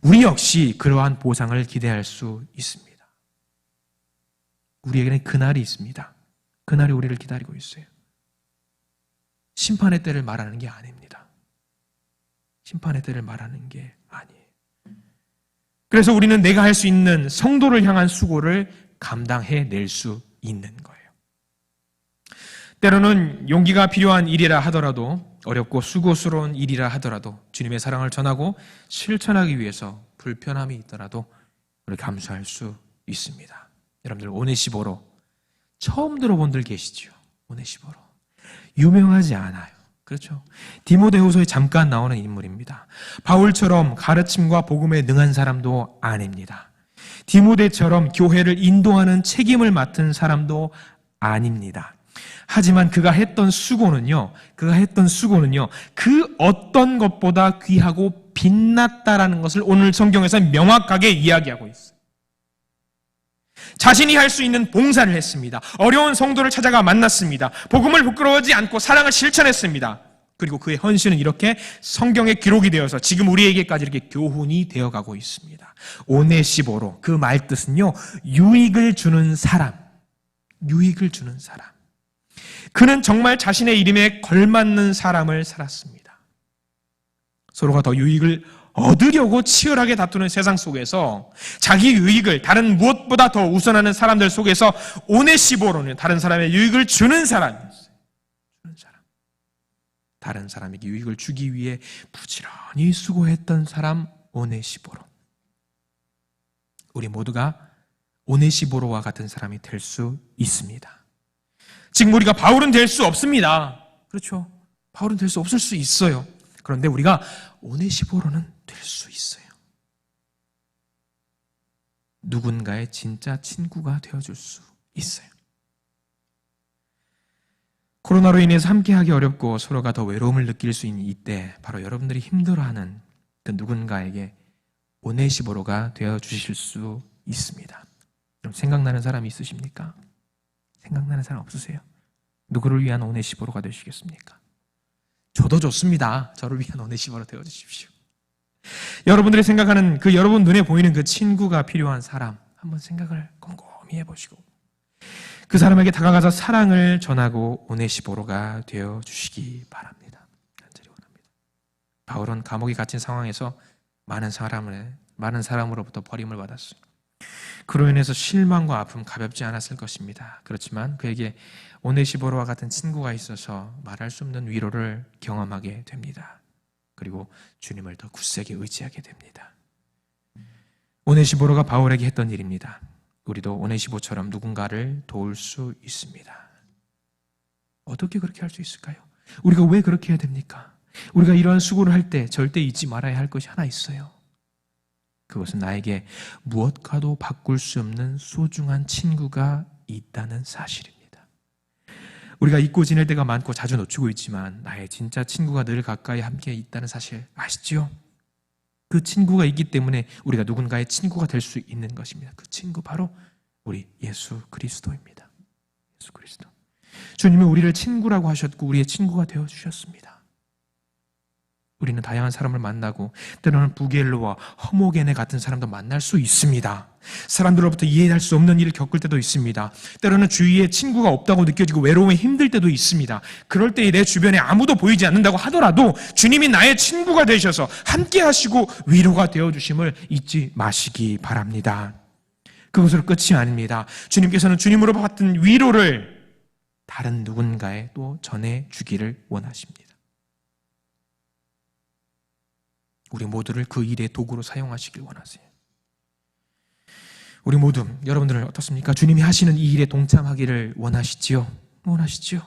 우리 역시 그러한 보상을 기대할 수 있습니다. 우리에게는 그날이 있습니다. 그날이 우리를 기다리고 있어요. 심판의 때를 말하는 게 아닙니다. 심판의 때를 말하는 게 아니에요. 그래서 우리는 내가 할 수 있는 성도를 향한 수고를 감당해낼 수 있는 거예요. 때로는 용기가 필요한 일이라 하더라도, 어렵고 수고스러운 일이라 하더라도 주님의 사랑을 전하고 실천하기 위해서 불편함이 있더라도 우리 감수할 수 있습니다. 여러분들 오네시보로 처음 들어본 분들 계시죠? 오네시보로. 유명하지 않아요. 그렇죠? 디모데후서에 잠깐 나오는 인물입니다. 바울처럼 가르침과 복음에 능한 사람도 아닙니다. 디모데처럼 교회를 인도하는 책임을 맡은 사람도 아닙니다. 하지만 그가 했던 수고는요, 그 어떤 것보다 귀하고 빛났다라는 것을 오늘 성경에서 명확하게 이야기하고 있어요. 자신이 할 수 있는 봉사를 했습니다. 어려운 성도를 찾아가 만났습니다. 복음을 부끄러워하지 않고 사랑을 실천했습니다. 그리고 그의 헌신은 이렇게 성경에 기록이 되어서 지금 우리에게까지 이렇게 교훈이 되어가고 있습니다. 오네시보로, 그 말뜻은요, 유익을 주는 사람. 그는 정말 자신의 이름에 걸맞는 사람을 살았습니다. 서로가 더 유익을 얻으려고 치열하게 다투는 세상 속에서 자기 유익을 다른 무엇보다 더 우선하는 사람들 속에서 오네시보로는 다른 사람의 유익을 주는 사람이었어요. 다른 사람에게 유익을 주기 위해 부지런히 수고했던 사람 오네시보로. 우리 모두가 오네시보로와 같은 사람이 될 수 있습니다. 지금 우리가 바울은 될 수 없습니다. 그렇죠? 바울은 될 수 없을 수 있어요. 그런데 우리가 오네시보로는 될 수 있어요. 누군가의 진짜 친구가 되어줄 수 있어요. 코로나로 인해서 함께하기 어렵고 서로가 더 외로움을 느낄 수 있는 이때, 바로 여러분들이 힘들어하는 그 누군가에게 오네시보로가 되어주실 수 있습니다. 그럼 생각나는 사람이 있으십니까? 생각나는 사람 없으세요? 누구를 위한 오네시보로가 되시겠습니까? 저도 좋습니다. 저를 위한 오네시보로 되어주십시오. 여러분들이 생각하는 그 여러분 눈에 보이는 그 친구가 필요한 사람, 한번 생각을 곰곰이 해보시고 그 사람에게 다가가서 사랑을 전하고 오네시보로가 되어주시기 바랍니다. 간절히 원합니다. 바울은 감옥에 갇힌 상황에서 많은 사람으로부터 버림을 받았어요. 그로 인해서 실망과 아픔 가볍지 않았을 것입니다. 그렇지만 그에게 오네시보로와 같은 친구가 있어서 말할 수 없는 위로를 경험하게 됩니다. 그리고 주님을 더 굳세게 의지하게 됩니다. 오네시보로가 바울에게 했던 일입니다. 우리도 오네시보처럼 누군가를 도울 수 있습니다. 어떻게 그렇게 할 수 있을까요? 우리가 왜 그렇게 해야 됩니까? 우리가 이러한 수고를 할 때 절대 잊지 말아야 할 것이 하나 있어요. 그것은 나에게 무엇과도 바꿀 수 없는 소중한 친구가 있다는 사실입니다. 우리가 잊고 지낼 때가 많고 자주 놓치고 있지만 나의 진짜 친구가 늘 가까이 함께 있다는 사실 아시죠? 그 친구가 있기 때문에 우리가 누군가의 친구가 될 수 있는 것입니다. 그 친구 바로 우리 예수 그리스도입니다. 예수 그리스도. 주님은 우리를 친구라고 하셨고 우리의 친구가 되어주셨습니다. 우리는 다양한 사람을 만나고 때로는 부겔로와 허모게네 같은 사람도 만날 수 있습니다. 사람들로부터 이해할 수 없는 일을 겪을 때도 있습니다. 때로는 주위에 친구가 없다고 느껴지고 외로움에 힘들 때도 있습니다. 그럴 때 내 주변에 아무도 보이지 않는다고 하더라도 주님이 나의 친구가 되셔서 함께 하시고 위로가 되어주심을 잊지 마시기 바랍니다. 그것으로 끝이 아닙니다. 주님께서는 주님으로 받은 위로를 다른 누군가에 또 전해주기를 원하십니다. 우리 모두를 그 일의 도구로 사용하시길 원하세요. 우리 모두 여러분들은 어떻습니까? 주님이 하시는 이 일에 동참하기를 원하시지요? 원하시지요?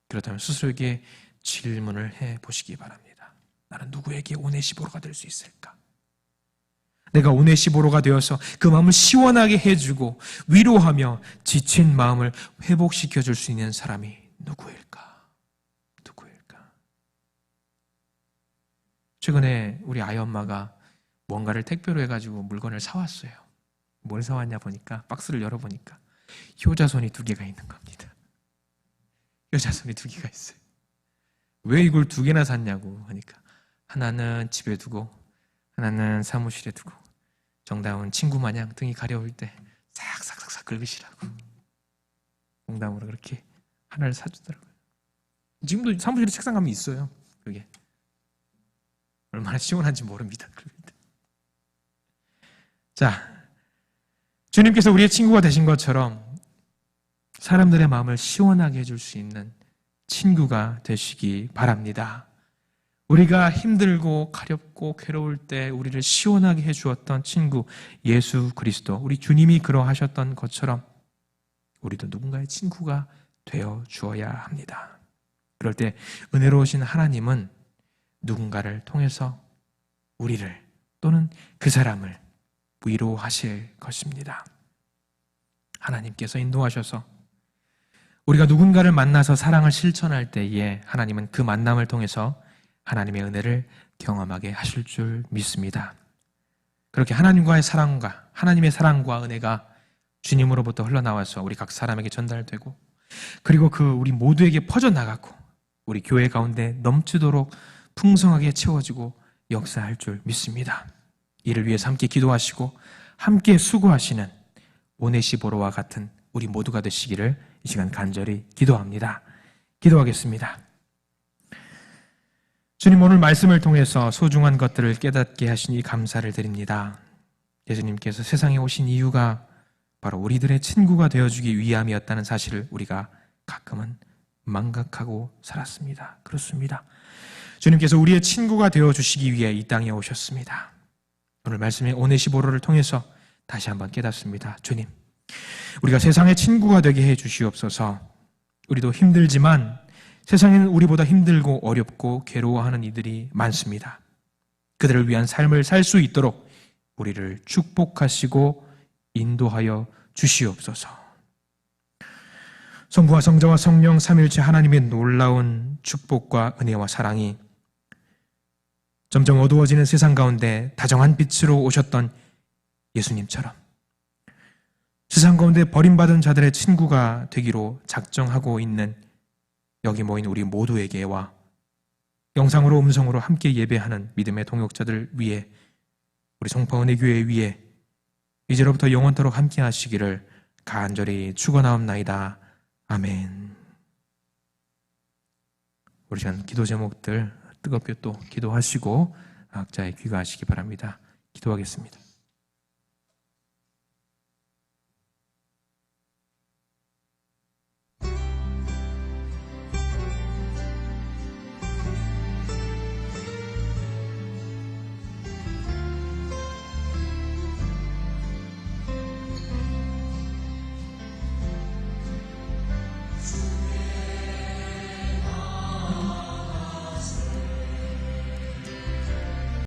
그렇다면 스스로에게 질문을 해보시기 바랍니다. 나는 누구에게 오네시보로가 될 수 있을까? 내가 오네시보로가 되어서 그 마음을 시원하게 해주고 위로하며 지친 마음을 회복시켜 줄 수 있는 사람이 누구일까? 누구일까? 최근에 우리 아이 엄마가 뭔가를 택배로 해가지고 물건을 사왔어요. 뭘 사왔냐 보니까 박스를 열어보니까 효자손이 2개가 있는 겁니다. 효자손이 2개가 있어요. 왜 이걸 2개나 샀냐고 하니까 하나는 집에 두고 하나는 사무실에 두고 정다운 친구 마냥 등이 가려울 때 싹싹싹싹 긁으시라고 농담으로 그렇게 하나를 사주더라고요. 지금도 사무실에 책상 가면 있어요. 그게 얼마나 시원한지 모릅니다. 자, 주님께서 우리의 친구가 되신 것처럼 사람들의 마음을 시원하게 해줄 수 있는 친구가 되시기 바랍니다. 우리가 힘들고 가렵고 괴로울 때 우리를 시원하게 해주었던 친구 예수 그리스도, 우리 주님이 그러하셨던 것처럼 우리도 누군가의 친구가 되어 주어야 합니다. 그럴 때 은혜로우신 하나님은 누군가를 통해서 우리를 또는 그 사람을 위로하실 것입니다. 하나님께서 인도하셔서 우리가 누군가를 만나서 사랑을 실천할 때에 하나님은 그 만남을 통해서 하나님의 은혜를 경험하게 하실 줄 믿습니다. 그렇게 하나님과의 사랑과 하나님의 사랑과 은혜가 주님으로부터 흘러나와서 우리 각 사람에게 전달되고 그리고 그 우리 모두에게 퍼져나가고 우리 교회 가운데 넘치도록 풍성하게 채워지고 역사할 줄 믿습니다. 이를 위해서 함께 기도하시고 함께 수고하시는 오네시보로와 같은 우리 모두가 되시기를 이 시간 간절히 기도합니다. 기도하겠습니다. 주님, 오늘 말씀을 통해서 소중한 것들을 깨닫게 하시니 감사를 드립니다. 예수님께서 세상에 오신 이유가 바로 우리들의 친구가 되어주기 위함이었다는 사실을 우리가 가끔은 망각하고 살았습니다. 그렇습니다. 주님께서 우리의 친구가 되어주시기 위해 이 땅에 오셨습니다. 오늘 말씀의 오네시보로를 통해서 다시 한번 깨닫습니다. 주님, 우리가 세상의 친구가 되게 해 주시옵소서. 우리도 힘들지만 세상에는 우리보다 힘들고 어렵고 괴로워하는 이들이 많습니다. 그들을 위한 삶을 살 수 있도록 우리를 축복하시고 인도하여 주시옵소서. 성부와 성자와 성령 삼위일체 하나님의 놀라운 축복과 은혜와 사랑이 점점 어두워지는 세상 가운데 다정한 빛으로 오셨던 예수님처럼 세상 가운데 버림받은 자들의 친구가 되기로 작정하고 있는 여기 모인 우리 모두에게와 영상으로 음성으로 함께 예배하는 믿음의 동역자들 위해 우리 성파은혜교회 위에 이제로부터 영원토록 함께 하시기를 간절히 축원하옵나이다. 아멘. 우리 시간 기도 제목들 뜨겁게 또 기도하시고 각자의 귀가하시기 바랍니다. 기도하겠습니다.